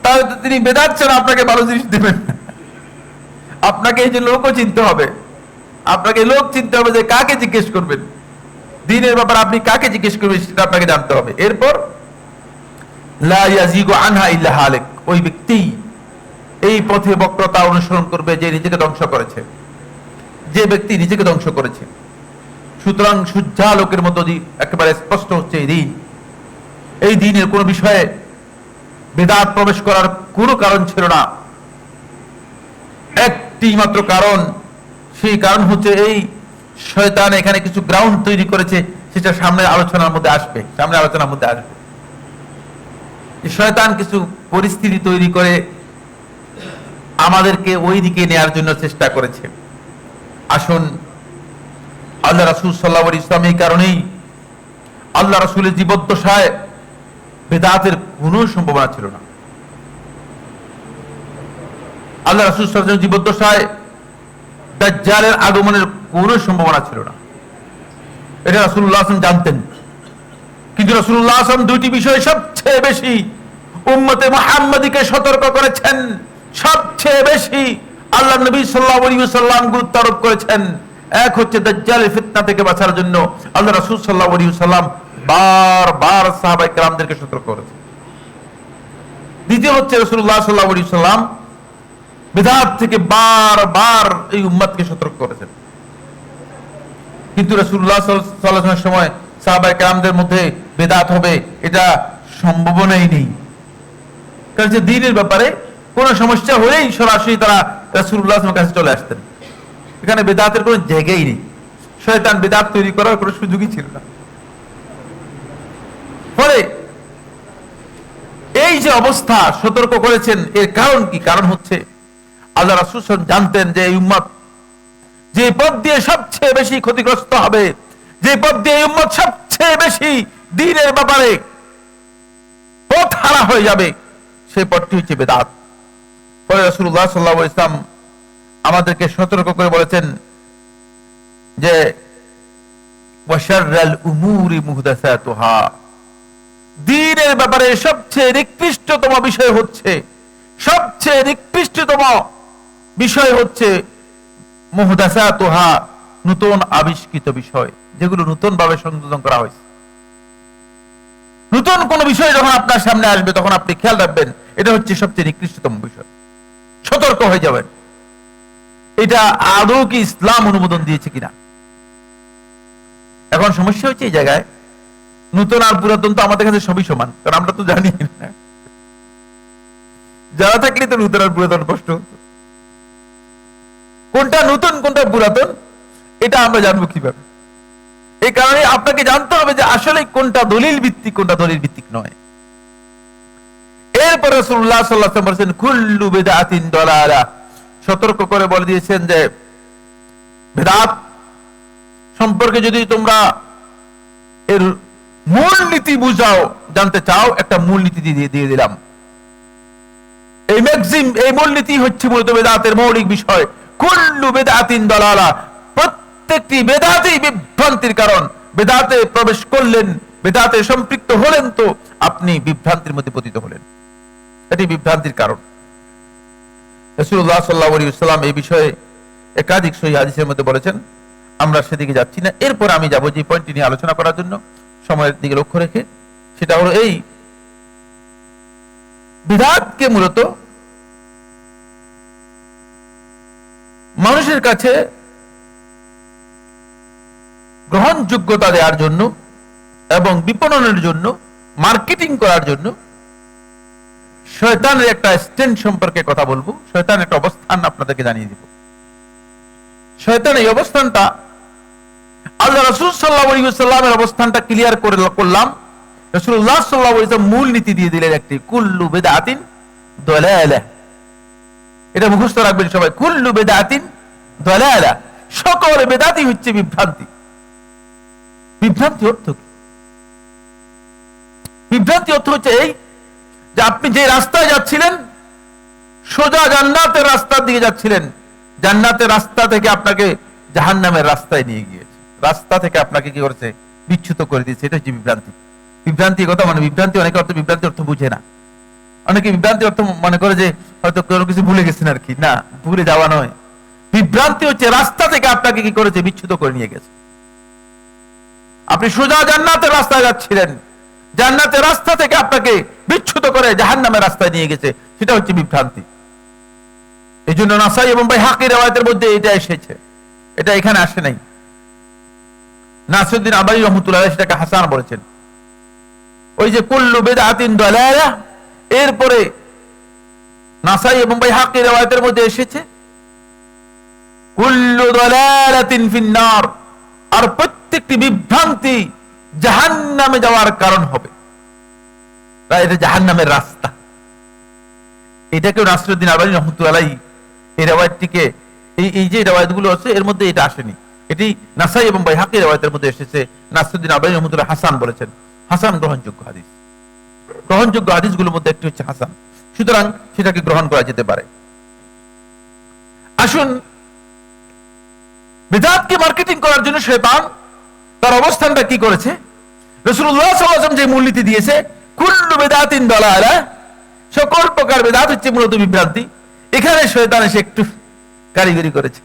Speaker 1: তাহলে তিনি বেদাত ছাড়া আপনাকে ভালো জিনিস দেবেন না। আপনাকে এই যে লোকও চিনতে হবে, আপনাকে লোক চিনতে হবে যে কাকে জিজ্ঞেস করবেন দিনের ব্যাপারে, আপনি কাকে জিজ্ঞেস করবেন সেটা আপনাকে জানতে হবে। এরপর লা ইয়াজিগু আনহা ইল্লা হালিক, ওই ব্যক্তি এই পথে বক্রতা অনুসরণ করবে যে নিজেকে ধ্বংস করেছে, যে ব্যক্তি নিজেকে ধ্বংস করেছে। সুতরাং সূর্যালোকের মতো একেবারে স্পষ্ট হচ্ছে এই দিন। এই দিনের কোন বিষয়ে বেদাত প্রবেশ করার কোনো কারণ ছিল না। একটি মাত্র কারণ, সেই কারণ হচ্ছে এই শয়তান এখানে কিছু গ্রাউন্ড তৈরি করেছে, সেটা সামনে আলোচনার মধ্যে আসবে। শয়তান কিছু পরিস্থিতি তৈরি করে আমাদেরকে ওই দিকে নেয়ার জন্য চেষ্টা করেছে। আসুন, আল্লাহ রাসূল সাল্লাল্লাহু আলাইহি ওয়াসাল্লাম এই কারণেই আল্লাহ রাসূলের জীবদ্দশায় বেদাতের কোনো সম্ভাবনা ছিল না। আল্লাহ রাসূল সাল্লাল্লাহু আলাইহি ওয়াসাল্লাম জীবদ্দশায় দাজ্জালের আগমনের কোনো সম্ভাবনা ছিল না, এটা রাসূলুল্লাহ সাল্লাল্লাহু আলাইহি ওয়াসাল্লাম জানতেন। কিন্তু রাসূলুল্লাহ সাল্লাল্লাহু আলাইহি ওয়াসাল্লাম দুইটি বিষয়ে সবচেয়ে বেশি উম্মতে মুহাম্মাদীকে সতর্ক করেছেন, সবচেয়ে বেশি আল্লাহ নবী সাল্লাল্লাহু আলাইহি ওয়াসাল্লাম গুরুত্ব আরোপ করেছেন। এক হচ্ছে দাজ্জালের ফিতনা থেকে বাঁচার জন্য আল্লাহ রাসূল সাল্লাল্লাহু আলাইহি ওয়াসাল্লাম বারবার সাহাবায়ে কেরামদেরকে সতর্ক করেছেন। দ্বিতীয় হচ্ছে রাসূলুল্লাহ সাল্লাল্লাহু আলাইহি ওয়াসাল্লাম বিদআত থেকে বারবার এই উম্মতকে সতর্ক করেছেন। কিন্তু রাসূলুল্লাহ সাল্লাল্লাহু আলাইহি ওয়াসাল্লামের সময় সাহাবায়ে কেরামদের মধ্যে বিদআত হবে এটা সম্ভাবনাই নেই। কারণ যে দ্বীনের ব্যাপারে কোনো সমস্যা হলেই সরাসরি তারা রাসূলুল্লাহ সাল্লাল্লাহু আলাইহি ওয়াসাল্লামের কাছে চলে আসতেন। এখানে বিদআতের কোনো জায়গাই নেই, শয়তান বিদআত তৈরি করার কোনো সুযোগই ছিল না। ফলে এই যে অবস্থা সতর্ক করেছেন, এর কারণ কি? কারণ হচ্ছে আল্লাহ রাসূল জানতেন যে এই উম্মত যে পথ দিয়ে সবচেয়ে বেশি ক্ষতিগ্রস্ত হবে, যে পথ দিয়ে এই উম্মত সবচেয়ে বেশি দ্বীনের ব্যাপারে পথ হারা হয়ে যাবে, সেই পথটি হচ্ছে বেদাত। ফলে রাসূলুল্লাহ সাল্লাল্লাহু আলাইহি ওয়াসাল্লাম আমাদেরকে সতর্ক করে বলেছেন যে ওয়াশাররাল উমুরি মুহদাসাতুহা, দ্বীনের ব্যাপারে সবচেয়ে নিকৃষ্টতম বিষয় হচ্ছে, সবচেয়ে নিকৃষ্টতম বিষয় হচ্ছে মুহদাসাতুহা, নতুন আবিষ্কৃত বিষয়, যেগুলো নতুন ভাবে সংযোজন করা হয়েছে। নতুন কোন বিষয় যখন আপনার সামনে আসবে তখন আপনি খেয়াল রাখবেন এটা হচ্ছে সবচেয়ে নিকৃষ্টতম বিষয়, সতর্ক হয়ে যাবেন এটা আদৌ কি ইসলাম অনুমোদন দিয়েছে কিনা। এখন সমস্যা হচ্ছে এই জায়গায়, নতুন আর পুরাতন তো আমাদের কাছে সবই সমান, কারণ আমরা তো জানি না। যারা থাকলে তো নতুন আর পুরাতন প্রশ্ন হতো, কোনটা নতুন কোনটা পুরাতন এটা আমরা জানবো কিভাবে? এই কারণে আপনাকে জানতে হবে যে আসলে কোনটা দলিল ভিত্তিক কোনটা দলিল ভিত্তিক নয়। এরপর রাসূলুল্লাহ সাল্লাল্লাহু আলাইহি ওয়াসাল্লাম বলেছেন কুল্লু বিদআতিন দালালা, সতর্ক করে বলে দিয়েছেন যে বিদআত সম্পর্কে যদি তোমরা এর মূলনীতি বুঝাও, জানতে চাও, একটা মূলনীতি দিয়ে দিলাম। এই ম্যাক্সিম, এই মূলনীতি হচ্ছে মূলত বিদআতের মৌলিক বিষয়। কুল্লু বিদআতিন দালালা, প্রত্যেকটি বেদাতই বিভ্রান্তির কারণ। বেদাতে প্রবেশ করলেন, বেদাতে সম্পৃক্ত হলেন তো আপনি বিভ্রান্তির মধ্যে পতিত হলেন, এটি বিভ্রান্তির কারণ। রাসূলুল্লাহ সাল্লাল্লাহু আলাইহি ওয়াসাল্লাম এই বিষয়ে একাধিক সহিহ হাদিসের মধ্যে বলেছেন, আমরা সেদিকে যাচ্ছি না। এরপর আমি যাব যে পয়েন্টটি নিয়ে আলোচনা করার জন্য সময়ের দিকে লক্ষ্য রেখে, সেটা হলো এই বিদআতকে মূলত মানুষের কাছে গ্রহণযোগ্যতা দেওয়ার জন্য এবং বিপণনের জন্য, মার্কেটিং করার জন্য শয়তানের একটা স্ট্যান্ড সম্পর্কে কথা বলবো, শয়তানের একটা অবস্থান আপনাদেরকে জানিয়ে দিব। শয়তান এই অবস্থানটা, আল্লাহ রাসূল সাল্লাল্লাহু আলাইহি ওয়াসাল্লামের অবস্থানটা ক্লিয়ার করলাম। রাসূলুল্লাহ সাল্লাল্লাহু আলাইহি ওয়াসাল্লাম মূল নীতি দিয়ে দিলেন একটি, কুল্লু বিদআতিন দালালা। এটা মুখস্থ রাখবেন সবাই, কুল্লু বিদআতিন দালালা, সকল বেদাতই হচ্ছে বিভ্রান্তি। বিভ্রান্তি অর্থ কি? বিভ্রান্তি অর্থ হচ্ছে এই যে আপনি যে রাস্তায় যাচ্ছিলেন, সোজা জান্নাতের রাস্তার দিকে যাচ্ছিলেন, জান্নাতের রাস্তা থেকে আপনাকে জাহান্নামের রাস্তায় নিয়ে গিয়েছে, রাস্তা থেকে আপনাকে কি করেছে? বিচ্যুত করে দিয়েছে। এটা হচ্ছে বিভ্রান্তি। বিভ্রান্তি কথা মানে বিভ্রান্তি, অনেকে অর্থ বিভ্রান্তি অর্থ বুঝে না। অনেকে বিভ্রান্তি অর্থ মনে করে যে হয়তো কোনো কিছু ভুলে গেছেন আর কি, না, ভুলে যাওয়া নয়। বিভ্রান্তি হচ্ছে রাস্তা থেকে আপনাকে কি করেছে? বিচ্যুত করে নিয়ে গেছে। আপনি সোজা জান্নাতের রাস্তায় যাচ্ছিলেন, জান্নাতের রাস্তা থেকে আপনাকে বিচ্যুত করে জাহান্নামের রাস্তায় নিয়ে গেছে, সেটা হচ্ছে বিভ্রান্তি। এই জন্য নাসাই এবং বাইহাকী riwayat-এর মধ্যে এটা এসেছে, এটা এখানে আসে নাই। নাসিরউদ্দিন আলবানী রাহমাতুল্লাহ আলাইহি সেটাকে হাসান বলেছেন। ওই যে কুল্লু বিদআতিন দালালা, এরপরে নাসাই এবং বাইহাকী riwayat-এর মধ্যে এসেছে কুল্লু দালালাতিন ফিন্নার, আর প্রত্যেকটি বিভ্রান্তি জাহান্নামে যাওয়ার কারণ হবে। এটা জাহান্নামের রাস্তা। এটাকেও নাসিরউদ্দিন আলবানী রাহমাতুল্লাহ আলাইহি এই riwayat-টিকে, এই যে riwayat-গুলো আছে এর মধ্যে এটা আসেনি, এটি নাসাই এবং বাইহাকী riwayat-এর মধ্যে এসেছে। নাসিরউদ্দিন আলবানী রাহমাতুল্লাহ হাসান বলেছেন। হাসান গ্রহণযোগ্য হাদিস, গ্রহণযোগ্য হাদিসগুলোর মধ্যে একটি হচ্ছে হাসান, সুতরাং সেটাকে গ্রহণ করা যেতে পারে। আসুন, বিদআতকে মার্কেটিং করার জন্য শয়তান তার অবস্থানটা কি করেছে? রাসূলুল্লাহ সাল্লাল্লাহু আলাইহি ওয়াসাল্লাম যে মূলনীতি দিয়েছে, কুল্লু বিদআতিন দালালা, সকল প্রকার বিদআত হচ্ছে মূলত বিভ্রান্তি, এখানে শয়তান এসে একটু কারিগরি করেছে।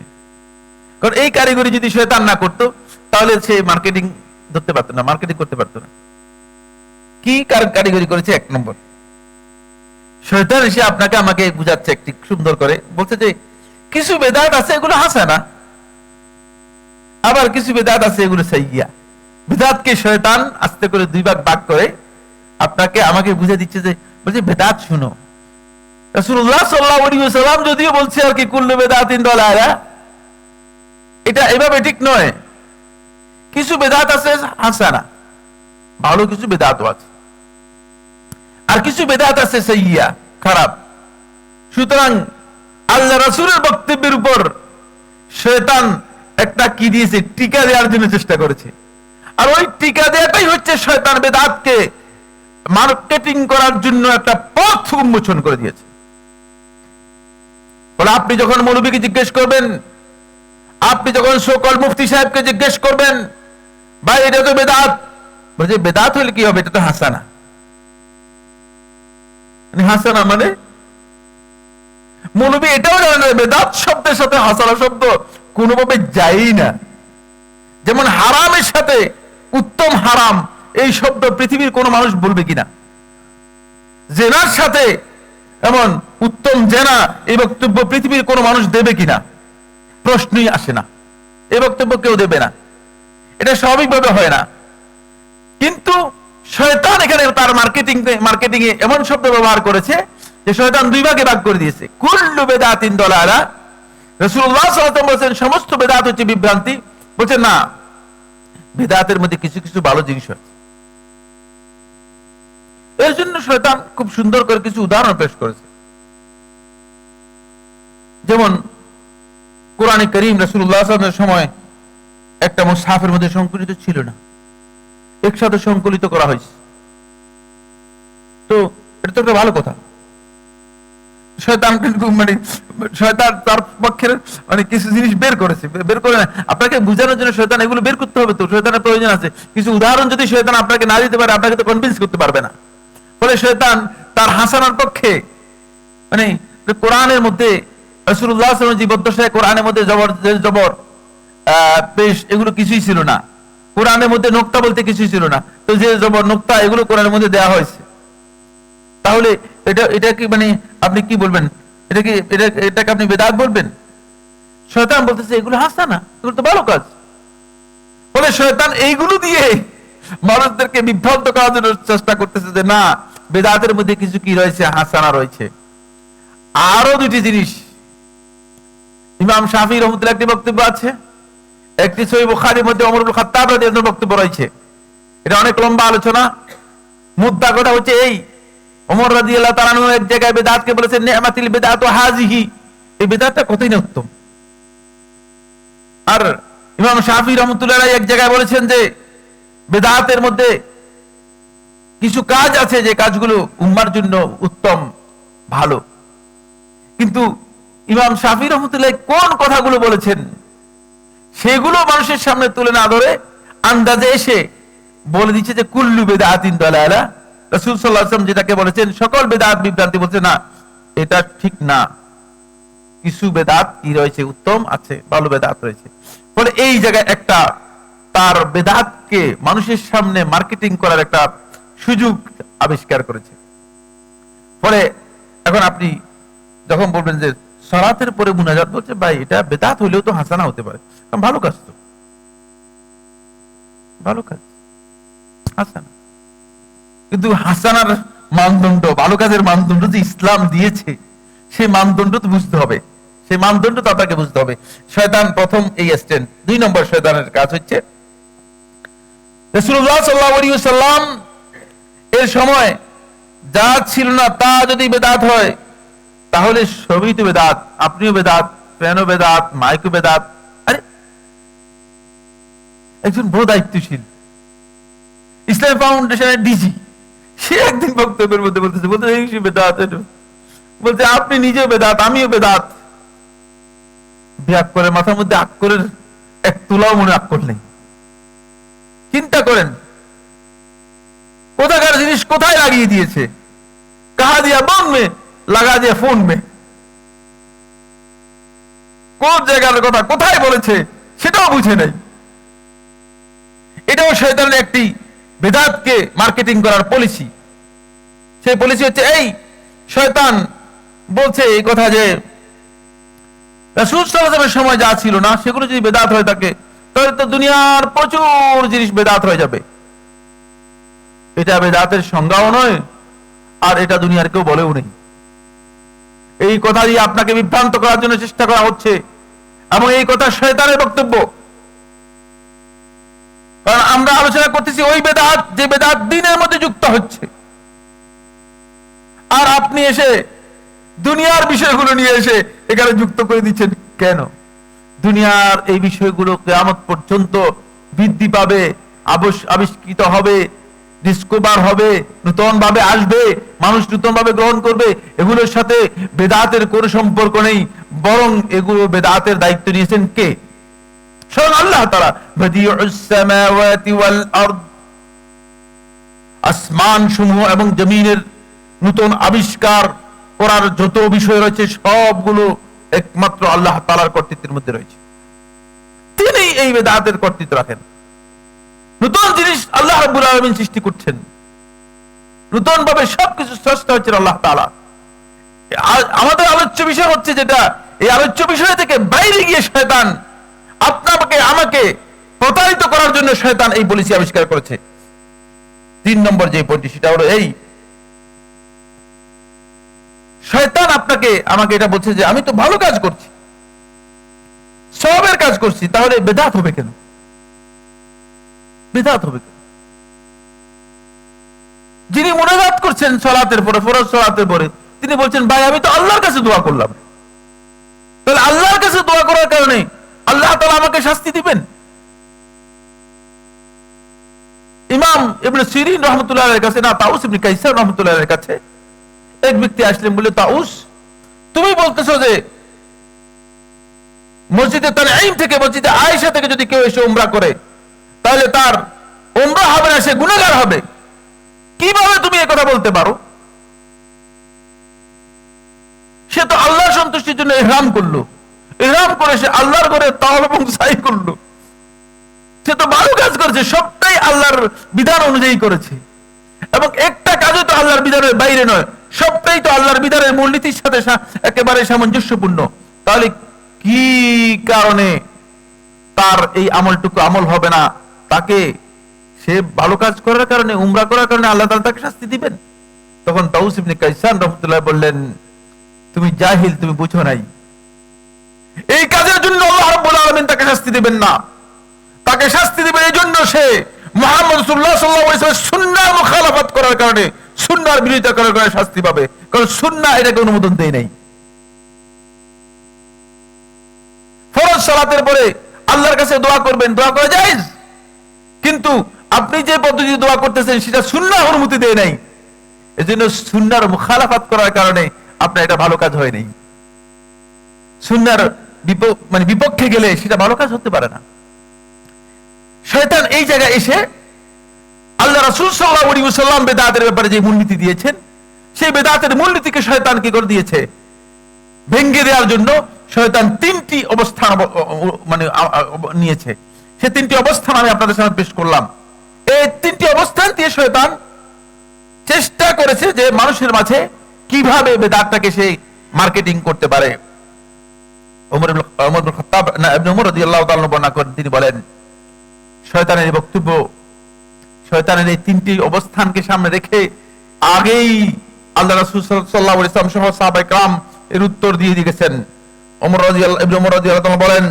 Speaker 1: কারণ এই কারিগরি যদি শয়তান না করতো তাহলে সে মার্কেটিং ধরতে পারতো না, মার্কেটিং করতে পারতো না। কি কারিগরি করেছে? এক নম্বর, শয়তান এসে আপনাকে আমাকে বুঝাচ্ছে একটি সুন্দর করে, বলছে যে কিছু বেদাত আছে এগুলো হাসানা, আবার কিছু বেদাত আছে এগুলো সাইয়্যা। বেদাতকে শয়তান আস্তে করে দুই ভাগ করে আপনাকে আমাকে বুঝে দিচ্ছে যে, বলছে বেদাত শুনো। রাসূলুল্লাহ সাল্লাল্লাহু আলাইহি ওয়াসাল্লাম যদিও বলছে আর কি কুল্লু বিদআতিন দালালা, এটা এভাবে ঠিক নয়। কিছু বেদাত আছে হাসানা, ভালো কিছু বেদাতও আছে, আর কিছু বেদাত আছে সাইয়্যা, খারাপ। সুতরাং আল্লাহ রাসূলের বক্তব্যের উপর শয়তান একটা কি দিয়েছে? টিকা দেওয়ার জন্য চেষ্টা করেছে। আর ওই টিকা দেওয়াটাই হচ্ছে শয়তান বেদাতকে মার্কেটিং করার জন্য একটা পথ উন্মোচন করে দিয়েছে। বলে আপনি যখন মৌলবীকে জিজ্ঞেস করবেন, আপনি যখন সকল মুফতি সাহেবকে জিজ্ঞেস করবেন, ভাই এটা তো বেদাত, বলছে বেদাত হলে কি হবে, এটা তো হাসানা। হাসানা মানে মৌলবী এটাও জানে বেদাত শব্দের সাথে হাসানা শব্দ কোনোভাবে যায়ই না। যেমন হারামের সাথে উত্তম হারাম এই শব্দ পৃথিবীর কোন মানুষ বলবে কিনা, জেনার সাথে এমন উত্তম জেনা এই বক্তব্য পৃথিবীর কোন মানুষ দেবে কিনা, প্রশ্নই আসে না। এই বক্তব্য কেউ দেবে না, এটা স্বাভাবিকভাবে হয় না। কিন্তু শয়তান এখানে তার মার্কেটিং এ এমন শব্দ ব্যবহার করেছে যে শয়তান দুই ভাগে ভাগ করে দিয়েছে। কুল্লু বেদাতিন দলালা, রাসূলুল্লাহ সাল্লাল্লাহু আলাইহি ওয়াসাল্লাম বলেছেন সমস্ত বেদাত হচ্ছে বিভ্রান্তি। বলছেন না, বেদাতের মধ্যে কিছু কিছু ভালো জিনিস আছে। এর জন্য শয়তান খুব সুন্দর করে কিছু উদাহরণ পেশ করেছে। যেমন কোরআনে কারীম রাসূলুল্লাহ সাল্লাল্লাহু আলাইহি ওয়াসাল্লামের সময় একটা মুসহাফের মধ্যে সংকলিত ছিল না, একসাথে সংকলিত করা হয়েছে। তো এটা তো একটা ভালো কথা। শয়তান কিন্তু শয়তান তার পক্ষের কিছু জিনিস বের করেছে, বের করে আপনাকে বোঝানোর জন্য শয়তান এগুলো বের করতে হবে। তো শয়তানের প্রয়োজন আছে কিছু উদাহরণ, যদি শয়তান আপনাকে না দিতে পারে আপনাকে তো কনভিন্স করতে পারবে না। ফলে শয়তান তার হাসানার পক্ষে কোরআনের মধ্যে রাসূলুল্লাহ সাল্লাল্লাহু আলাইহি ওয়াসাল্লাম জীবদ্দশায় কোরআনের মধ্যে জবর পেশ এগুলো কিছুই ছিল না, কোরআনের মধ্যে নোক্তা বলতে কিছুই ছিল না। তো যে জবর নোক্তা এগুলো কোরআনের মধ্যে দেওয়া হয়েছে, তাহলে এটা কি আপনি কি বলবেন, এটাকে আপনি বেদাত বলবেন? শয়তান বলতেছে এগুলো হাসানা, এগুলো তো ভালো কাজ। ফলে শয়তান এইগুলো দিয়ে মানুষদেরকে বিভ্রান্ত করার জন্য চেষ্টা করতেছে যে না, বেদাতের মধ্যে কিছু কি রয়েছে, হাসানা রয়েছে। আরো দুটি জিনিস ইমাম শাফিঈ রাহমাতুল্লাহ একটি বক্তব্য আছে, একটি সহিহ বুখারীর মধ্যে ওমর ইবনে খাত্তাব রাদিয়াল্লাহু আনহু বক্তব্য রয়েছে। এটা অনেক লম্বা আলোচনা, মুদ্দা কথা হচ্ছে এই, ওমর রাদিয়াল্লাহু তাআলা আনহু এক জায়গায় বেদাতকে বলেছেন নি'মাতিল বিদআতু হাযিহি, এই বেদাতটা কতই না উত্তম। আর ইমাম শাফিঈ রাহমাতুল্লাহ আলাইহি এক জায়গায় বলেছেন যে বেদাতের মধ্যে কিছু কাজ আছে যে কাজগুলো উম্মার জন্য উত্তম ভালো। কিন্তু ইমাম শাফিঈ রাহমাতুল্লাহ কোন কথাগুলো বলেছেন সেগুলো মানুষের সামনে তুলে না ধরে আন্দাজে এসে বলে দিচ্ছে যে কুল্লু বিদআতিন দালালা। রাসূল সাল্লাল্লাহু আলাইহি ওয়াসাল্লাম যেটাকে বলেছেন সকল বেদাত বিভ্রান্তি, বলছে না এটা ঠিক না, কিছু বেদাত কি রয়েছে উত্তম আছে, ভালো বেদাত রয়েছে। ফলে এই জায়গায় একটা তার বেদাতকে মানুষের সামনে মার্কেটিং করার একটা সুযোগ আবিষ্কার করেছে। ফলে এখন আপনি যখন বলবেন যে সালাতের পরে মুনাজাত, বলছে ভাই এটা বেদাত হলেও তো হাসানা হতে পারে, ভালো কাজ, তো ভালো কাজ হাসানা। কিন্তু হাসানার মানদণ্ড, ভালো কাজের মানদণ্ড যে ইসলাম দিয়েছে সেই মানদণ্ড তো বুঝতে হবে, সেই মানদণ্ড তো আপনাকে বুঝতে হবে। শয়তান প্রথম এই স্ট্যান্ড। 2 নম্বর শয়তানের কাজ হচ্ছে রাসূলুল্লাহ সাল্লাল্লাহু আলাইহি ওয়াসাল্লাম এর সময় যা ছিল না তা যদি বেদাত হয় তাহলে সবই তো বেদাত, আপনিও বেদাত, ফ্যানও বেদাত, মাইকও বেদাত। আরে একজন বড় দায়িত্বশীল ইসলাম ফাউন্ডেশনের ডিজি, সে একদিন বক্তব্যের মধ্যে বলতেছে এই বেদাত, বলছে আপনি নিজেও বেদাত, আমিও বেদাত। বিয়াক করে মাথার মধ্যে আক্করের এক তুলাও মনে আক্কর নেই। চিন্তা করেন কোথাকার জিনিস কোথায় লাগিয়ে দিয়েছে, কাহা দিয়া বন মে লাগা দিয়া ফোন মে, কোন জায়গার কথা কোথায় বলেছে সেটাও বুঝে নাই। এটাও শয়তানের একটি বেদাতকে মার্কেটিং করার পলিসি। সেই পলিসি হচ্ছে এই, শয়তান বলছে এই কথা যে রাসূল সাল্লাল্লাহু আলাইহি ওয়াসাল্লামের সময় যা ছিল না সেগুলো যদি বেদাত হয়ে থাকে তাহলে তো দুনিয়ার প্রচুর জিনিস বেদাত হয়ে যাবে। এটা বেদাতের সংজ্ঞাও নয়, আর এটা দুনিয়ার কেউ বলেও নেই। এই কথা দিয়ে আপনাকে বিভ্রান্ত করার জন্য চেষ্টা করা হচ্ছে, এবং এই কথা শয়তানের বক্তব্য। কারণ আমরা আলোচনা করতেছি ওই বেদাত যে বেদাত দ্বীনের মধ্যে যুক্ত হচ্ছে, আর আপনি এসে দুনিয়ার বিষয়গুলো নিয়ে এসে এখানে যুক্ত করে দিচ্ছেন কেন? দুনিয়ার এই বিষয়গুলো কিয়ামত পর্যন্ত বৃদ্ধি পাবে, আবিষ্কৃত হবে, ডিসকভার হবে, নতুন ভাবে আসবে, মানুষ নতুন ভাবে গ্রহণ করবে। এগুলোর সাথে বেদাতের কোনো সম্পর্ক নেই, বরং এগুলো বেদাতের দায়িত্ব নিয়েছেন কে? স্বয়ং আল্লাহ তাআলা বাদিউস সামাওয়াতি ওয়াল আরদ, আসমান সমূহ এবং জমিনের নতুন আবিষ্কার করার যত বিষয় রয়েছে সবগুলো একমাত্র আল্লাহ তাআলার কর্তৃত্বের মধ্যে রয়েছে। তিনি এই বেদাতের কর্তৃত্ব রাখেন। নতুন জিনিস আল্লাহ রাব্বুল আলামিন সৃষ্টি করছেন, নতুন ভাবে সবকিছু স্রষ্টা হচ্ছেন আল্লাহ তাআলা। আমাদের আলোচ্য বিষয় হচ্ছে যেটা, এই আলোচ্য বিষয় থেকে বাইরে গিয়ে শয়তান আপনাকে আমাকে প্রতারিত করার জন্য শয়তান এই পলিসি আবিষ্কার করেছে। 3 নম্বর যে পয়েন্ট সেটা হলো এই, শয়তান আপনাকে আমাকে এটা বলছে যে আমি তো ভালো কাজ করছি, সওয়াবের কাজ করছি, তাহলে বেদাত হবে কেন? বেদাত হবে কেন? যিনি মুনাজাত করছেন সালাতের পরে, ফরজ সালাতের পরে, তিনি বলছেন ভাই আমি তো আল্লাহর কাছে দোয়া করলাম, তাহলে আল্লাহর কাছে দোয়া করার কারণে আল্লাহ তাআলা আমাকে শাস্তি দিবেন? ইমাম ইবনে সিরিন রাহমাতুল্লাহ আলাইহির কাছে, না তাউস ইবনে কাইসার রাহমাতুল্লাহ আলাইহির কাছে এক ব্যক্তি আসলেন, বলে তাউস তুমি বলতেছো যে মসজিদে তানঈম থেকে, মসজিদে আয়েশা থেকে যদি কেউ এসে উমরা করে তাহলে তার উমরা হবে না, সে গুনাহগার হবে, কিভাবে তুমি এই কথা বলতে পারো? সে তো আল্লাহর সন্তুষ্টির জন্য ইহরাম করলো, ইহরাম করে সে আল্লাহর ঘরে তাওয়াফ এবং সাই করলো, সে তো ভালো কাজ করেছে, সবটাই আল্লাহর বিধান অনুযায়ী করেছে, এবং একটা কাজও তো আল্লাহর বিধানের বাইরে নয়, সবটাই তো আল্লাহর বিধানের মূলনীতির সাথে একেবারে সামঞ্জস্যপূর্ণ। তাহলে কি কারণে তার এই আমলটুকু আমল হবে না? তাকে সে ভালো কাজ করার কারণে, উমরা করার কারণে আল্লাহ তাআলা তাকে শাস্তি দিবেন? তখন তাউস ইবনে কাইসান রাহমাতুল্লাহ বললেন, তুমি জাহিল, তুমি বুঝো নাই, এই কাজের জন্য আল্লাহ রাব্বুল আলামিন তাকে শাস্তি দিবেন না। তাকে শাস্তি দিবেন এই জন্য সে মুহাম্মদ রাসূলুল্লাহ সাল্লাল্লাহু আলাইহি ওয়াসাল্লাম সুন্নাহর মুখালাফাত করার কারণে, সুন্নাহর বিরোধিতা করার কারণে শাস্তি পাবে, কারণ সুন্নাহ এটাকে অনুমোদন দেয় নাই। ফরজ সালাতের পরে আল্লাহর কাছে দোয়া করবেন, দোয়া করা জায়েজ, কিন্তু আপনি যে পদ্ধতি দোয়া করতেছেন সেটা সুন্নাহ অনুমতি দেয় নাই, এজন্য সুন্নাহর মুখালাফাত করার কারণে আপনার এটা ভালো কাজ হয় নাই। সুন্নাহর বিপক্ষে গেলে সেটা ভালো কাজ হতে পারে না। শয়তান এই জায়গায় এসে আল্লাহ রাসূল সাল্লাল্লাহু আলাইহি ওয়াসাল্লাম বেদাতের ব্যাপারে যে মূলনীতি দিয়েছেন, সেই বেদাতের মূলনীতিকে শয়তান কি করে দিয়েছে? ভেঙে দেওয়ার জন্য শয়তান 3টি অবস্থান নিয়েছে। সে 3টি অবস্থান আমি আপনাদের সামনে পেশ করলাম। এই 3টি অবস্থান দিয়ে শয়তান চেষ্টা করেছে যে মানুষের মাঝে কিভাবে বেদাতটাকে সে মার্কেটিং করতে পারে। ওমর ইবনে খাত্তাব ইবনে ওমর রাদিয়াল্লাহু তাআলা বর্ণনা করেন, তিনি বলেন শয়তানের বক্তব্য, শয়তানের এই 3টি অবস্থানকে সামনে রেখে আগেই আল্লাহ রাসূল সাল্লাল্লাহু আলাইহি ওয়াসাল্লাম সহ সাহাবায়ে কেরাম এর উত্তর দিয়ে দিয়েছেন। ইবনে ওমর রাদিয়াল্লাহু তাআলা বলেন,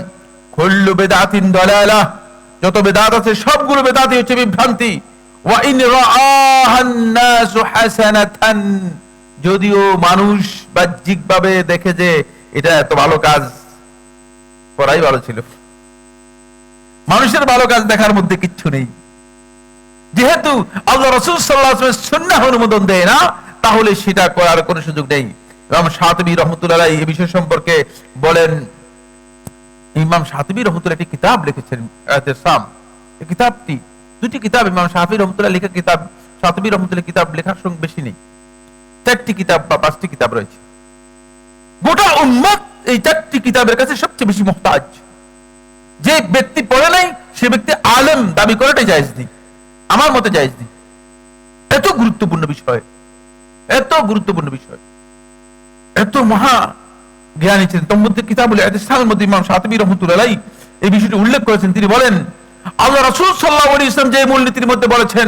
Speaker 1: কুল্লু বিদআতিন দালালাহ, যত বেদাত আছে সবগুলো বেদাতই হচ্ছে বিভ্রান্তি। ওয়া ইন রাআহান নাসু হাসানাতান, যদিও মানুষ বাহ্যিকভাবে দেখে যে এটা এত ভালো কাজ, করাই ভালো ছিল, মানুষের ভালো কাজ দেখার মধ্যে কিচ্ছু নেই, যেহেতু আল্লাহ রাসূল সাল্লাল্লাহু আলাইহি ওয়াসাল্লাম সুন্নাহ অনুমোদন দেয় না, তাহলে সেটা করার কোনো সুযোগ নেই। ইমাম শাতিবী রাহমাতুল্লাহ আলাইহি এই বিষয় সম্পর্কে বলেন, ইমাম শাতিবী রাহমাতুল্লাহ একটি কিতাব লিখেছেন ইতিসাম। এই কিতাবটি, 2টি কিতাব ইমাম শাফিঈ রাহমাতুল্লাহ লেখা কিতাব, শাতিবী রাহমাতুল্লাহ কিতাব লেখার সংখ্যা বেশি নেই, 4টি কিতাব বা 5টি কিতাব রয়েছে। গোটা উম্মত এই 4টি কিতাবের কাছে সবচেয়ে বেশি মুহতাজ। যে ব্যক্তি পড়ে নাই সে ব্যক্তি আলেম দাবি করাটাই জায়েজ নেই, আমার মতে জায়েজ নেই। এত গুরুত্বপূর্ণ বিষয়, এত গুরুত্বপূর্ণ বিষয়, এত মহা জ্ঞানী ছিলেন। তোর মধ্যে কিতাবুল ইতিসামের মধ্যে ইমাম শাতিবী রাহমাতুল্লাহ আলাইহি এই বিষয়টি উল্লেখ করেছেন। তিনি বলেন, আল্লাহ রাসূল সাল্লাল্লাহু আলাইহি ওয়াসাল্লাম যে মূলনীতির মধ্যে বলেছেন,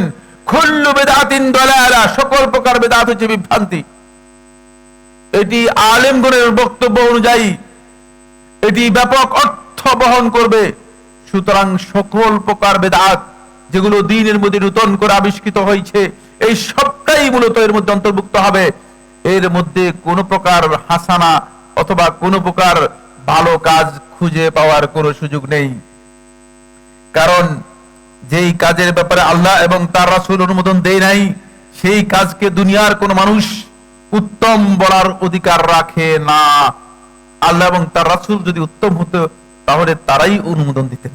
Speaker 1: কুল্লু বিদআতিন দালালা, সকল প্রকার বিদআত হচ্ছে বিভ্রান্তি, এটি আলেমগণের বক্তব্য অনুযায়ী এটি ব্যাপক অর্থ বহন করবে। সুতরাং সকল প্রকার বেদাত যেগুলো দ্বীনের মধ্যে নতুন করে আবিষ্কৃত হয়েছে, এই সবটাই মূলত এর মধ্যে অন্তর্ভুক্ত হবে। এর মধ্যে কোনো প্রকার হাসানা অথবা কোনো প্রকার ভালো কাজ খুঁজে পাওয়ার কোনো সুযোগ নেই, কারণ যেই কাজের ব্যাপারে আল্লাহ এবং তার রাসূল অনুমোদন দেয় নাই, সেই কাজকে দুনিয়ার কোন মানুষ উত্তম বলার অধিকার রাখে না। আল্লাহ এবং তার রাসূল যদি উত্তম হতো তাহলে তারাই অনুমোদন দিতেন।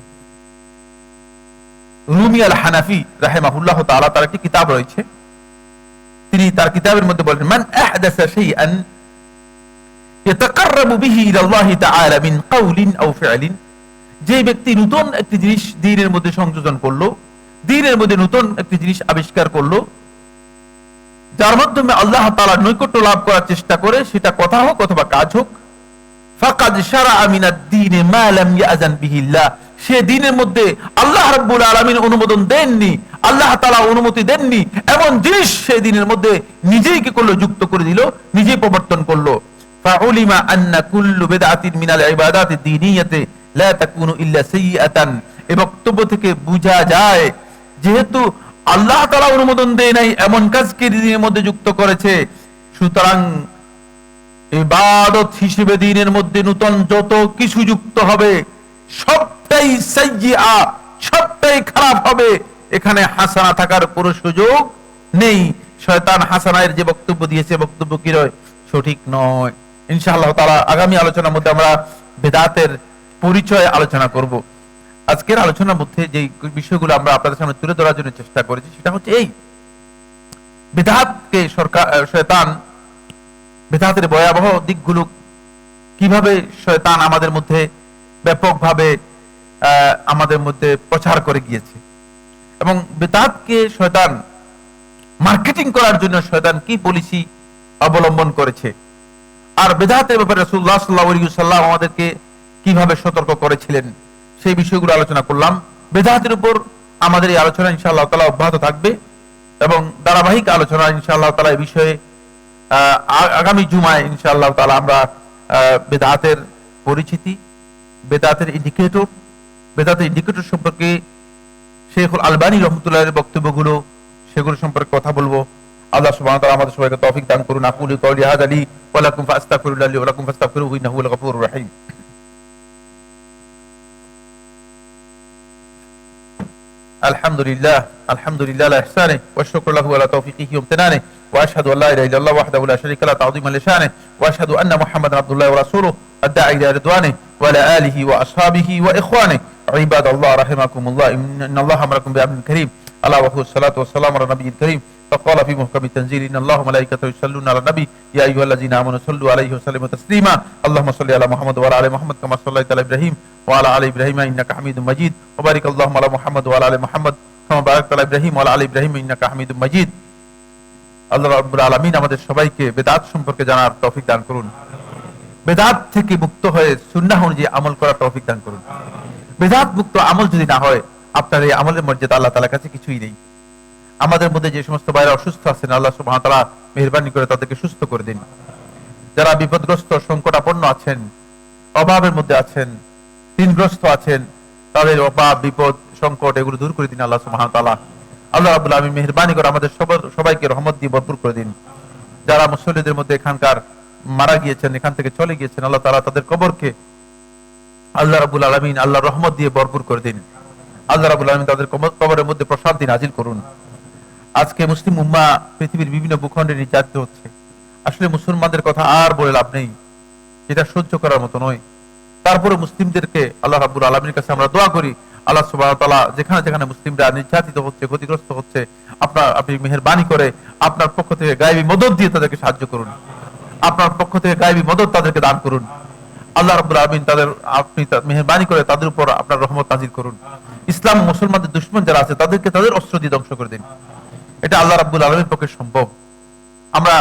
Speaker 1: রুমি আল হানাফি রাহিমাহুল্লাহ তাআলা, তার একটি কিতাব রয়েছে। তিনি তার কিতাবের মধ্যে বলেন, মান আহদাসা শাইআন ইয়াতাকাররাবু বিহি ইলাল্লাহি তাআলা মিন কাউলিন আও ফি'লিন, যে ব্যক্তি নতুন একটি জিনিস দ্বীনের মধ্যে সংযোজন করলো, দ্বীনের মধ্যে নতুন একটি জিনিস আবিষ্কার করলো, যার মাধ্যমে আল্লাহ তাআলার নৈকট্য লাভ করার চেষ্টা করে, সেটা কথা হোক অথবা কাজ হোক, ফাকাদ শারা'a মিনাদ-দীন মা লাম ইয়াযান বিহিল্লাহ, সে দ্বীনের মধ্যে আল্লাহ রাব্বুল আলামিন অনুমোদন দেননি, আল্লাহ তাআলা অনুমতি দেননি এমন জিনিস সে দ্বীনের মধ্যে নিজেই কি করলো, যুক্ত করে দিল, নিজেই প্রবর্তন করলো। ফাউলিমা আন্না কুল্লু বিদআতিন মিনাল ইবাদাতি দ্বীনিয়াতি লা তাকুনু ইল্লা সাইয়্যাতান, এই বক্তব্য থেকে বোঝা যায় যেহেতু আল্লাহ তাআলা অনুমোদন দেয় নাই এমন কাজকে দ্বীনের মধ্যে যুক্ত করেছে, সুতরাং ইবাদত হিসেবে দ্বীনের মধ্যে নতুন যত কিছু যুক্ত হবে সবটাই সাইয়্যিআ, সবটাই খারাপ হবে, এখানে হাসানা থাকার পুরো সুযোগ নেই। শয়তান হাসানার যে বক্তব্য দিয়েছে, বক্তব্য কি নয়, সঠিক নয়। ইনশাআল্লাহ তাআলা আগামী আলোচনার মধ্যে আমরা বিদআতের পরিচয় আলোচনা করব। আজকের আলোচনার মধ্যে যে বিষয়গুলো আমরা আপনাদের সামনে তুলে ধরার জন্য চেষ্টা করেছি সেটা হচ্ছে এই, বিদআতকে শয়তান, বিদআতের ভয়াবহ দিকগুলো কিভাবে শয়তান আমাদের মধ্যে ব্যাপকভাবে আমাদের মধ্যে প্রচার করে গিয়েছে, এবং বিদআতকে শয়তান মার্কেটিং করার জন্য শয়তান কি পলিসি অবলম্বন করেছে, আর বিদআতের ব্যাপারে রাসূলুল্লাহ সাল্লাল্লাহু আলাইহি ওয়াসাল্লাম আমাদেরকে কিভাবে সতর্ক করেছিলেন, সেই বিষয়গুলো আলোচনা করলাম। বিদআতের উপর আমাদের এই আলোচনা ইনশাআল্লাহ তাআলা অব্যাহত থাকবে, এবং ধারাবাহিক আলোচনা ইনশাআল্লাহ তাআলা এই বিষয়ে আগামী জুমায় ইনশাআল্লাহ তাআলা আমরা বিদআতের পরিচিতি, বিদআতের ইন্ডিকেটর সম্পর্কে শেখুল আলবানী রাহমাতুল্লাহির বক্তব্যগুলো, সেগুলো সম্পর্কে কথা বলবো। আল্লাহ সুবহানাহু ওয়া তাআলা আমাদের সবাইকে তৌফিক দান করুন। আকুলু কওলি হাযা লি ওয়া লাকুম ফাস্তাগফিরুল্লাহ লি ওয়া লাকুম ফাস্তাগফিরুহু ইন্নাহু হুয়াল গফুরুর রহিম। আলহামদুলিল্লাহ আলা ইহসানিহি ওয়া শুকরু লাহু আলা তাওফীকিহি ওয়া ইমতিনানিহি ওয়া আশহাদু আল্লা ইলাহা ইল্লাল্লাহ ওয়াহদাহু লা শারীকা লাহু তা'যীমান লিশানিহি ওয়া আশহাদু আন্না মুহাম্মাদান আবদুল্লাহি ওয়া রাসূলুহু আদ-দাঈ ইলা রিদওয়ানিহি ওয়া আলা আলিহি ওয়া আসহাবিহি ওয়া ইখওয়ানিহি ইবাদাল্লাহ রাহিমাকুমুল্লাহ ইন্নাল্লাহা আমারাকুম বিআমরিন কারীম আলা ওয়া হুয়া الصلاة والسلام على نبينا الكريم فقال في محكم التنزيل إن الله وملائكته يصلون على النبي يا أيها الذين آمنوا صلوا عليه وسلموا تسليما اللهم صل على محمد وعلى آل محمد كما صليت على إبراهيم وعلى آل إبراهيم إنك حميد مجيد وبارك اللهم على محمد وعلى آل محمد كما باركت على إبراهيم وعلى آل إبراهيم إنك حميد مجيد। আল্লাহ রাব্বুল আলামিন আমাদের সবাইকে বিদআত সম্পর্কে জানার তৌফিক দান করুন, বিদআত থেকে মুক্ত হয়ে সুন্নাহ অনুযায়ী আমল করার তৌফিক দান করুন। বিদআত মুক্ত আমল যদি না হয়, আপনার এই আমলের মর্যাদা আল্লাহ তাআলার কাছে কিছুই নেই। আমাদের মধ্যে যে সমস্ত ভাইরা অসুস্থ আছেন, আল্লাহ সুবহানাহু ওয়া তাআলা মেহেরবানি করে তাদেরকে সুস্থ করে দিন। যারা বিপদগ্রস্ত, সংকটাপন্ন আছেন, অভাবের মধ্যে আছেন, ঋণগ্রস্ত আছেন, তাদের অভাব, বিপদ, সংকট এগুলো দূর করে দিন আল্লাহ সুবহানাহু ওয়া তাআলা। আল্লাহ রাব্বুল আলামিন মেহেরবানি করে আমাদের সবাইকে রহমত দিয়ে ভরপুর করে দিন। যারা মুসল্লিদের মধ্যে এখানকার মারা গিয়েছেন, এখান থেকে চলে গিয়েছেন, আল্লাহ তাআলা তাদের কবরকে আল্লাহ রাব্বুল আলামিন আল্লাহর রহমত দিয়ে ভরপুর করে দিন। আল্লাহ রাব্বুল আলামিন তাদের কবরের মধ্যে প্রশান্তি নাজিল করুন। আজকে মুসলিম উম্মাহ পৃথিবীর বিভিন্ন ভূখণ্ডে নির্যাতিত হচ্ছে। আসলে মুসলমানদের কথা আর বলে লাভ নেই, এটা সহ্য করার মতো নয়। তারপরে মুসলিমদেরকে আল্লাহ রাব্বুল আলামিনের কাছে আমরা দোয়া করি, আল্লাহ সুবহানাহু ওয়া তাআলা যেখানে যেখানে মুসলিমরা নির্যাতিত হচ্ছে, ক্ষতিগ্রস্ত হচ্ছে, আপনি মেহেরবানি করে আপনার পক্ষ থেকে গায়েবী মদদ দিয়ে তাদেরকে সাহায্য করুন, আপনার পক্ষ থেকে গায়েবী মদদ তাদেরকে দান করুন। আল্লাহ রাব্বুল আলামিন আপনি মেহেরবানি করে তাদের উপর আপনার রহমত নাজিল করুন। ইসলাম মুসলমানদের দুশমন যারা আছে তাদেরকে তাদের অস্ত্র দিয়ে ধ্বংস করে দিন। এটা আল্লাহ রাব্বুল আলামিনের পক্ষে সম্ভব। আমরা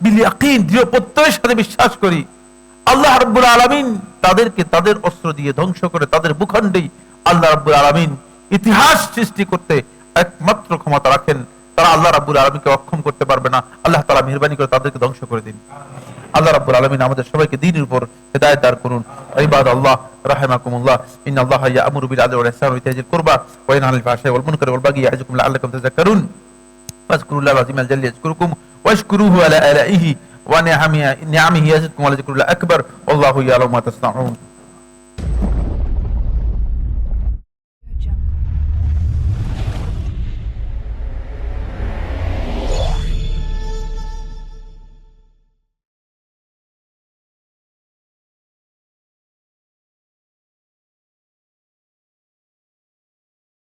Speaker 1: বিল ইয়াকিন, দৃঢ় প্রত্যয়ের সাথে বিশ্বাস করি আল্লাহ রাব্বুল আলামিন তাদেরকে তাদের অস্ত্র দিয়ে ধ্বংস করে তাদের ভূখণ্ডেই আল্লাহ রাব্বুল আলামিন ইতিহাস সৃষ্টি করতে একমাত্র ক্ষমতা রাখেন। তারা আল্লাহ রাব্বুল আলামিনকে অক্ষম করতে পারবে না। আল্লাহ তাআলা মেহেরবানি করে তাদেরকে ধ্বংস করে দিন। আল্লাহ রাব্বুল আলামিন আমাদের সবাইকে দ্বীনের উপর হিদায়াত দান করুন। ইবাদাল্লাহ রাহিমাকুমুল্লাহ ইন্নাল্লাহা ইয়া'মুরু বিল আদলি ওয়াল ইহসানি ওয়া ইতাইযিল কুরবা ওয়া ইয়ানহা আনিল ফাহশাই ওয়াল মুনকারি ওয়াল বাগyi ইয়া'iযুকুম লা'আল্লাকুম তাযাক্কারুন ফাযকুরুল্লাহal আযীমাল জাল্লি ইয়াযকুরুকুম ওয়াশকুরুহু আলা আলাইহি ওয়া নি'আমিহি ইয়াজিদকুম ওয়া লাযিকরুল্লাহি আকবার ওয়াল্লাহু ইয়া'লামু মা তাসনাউন।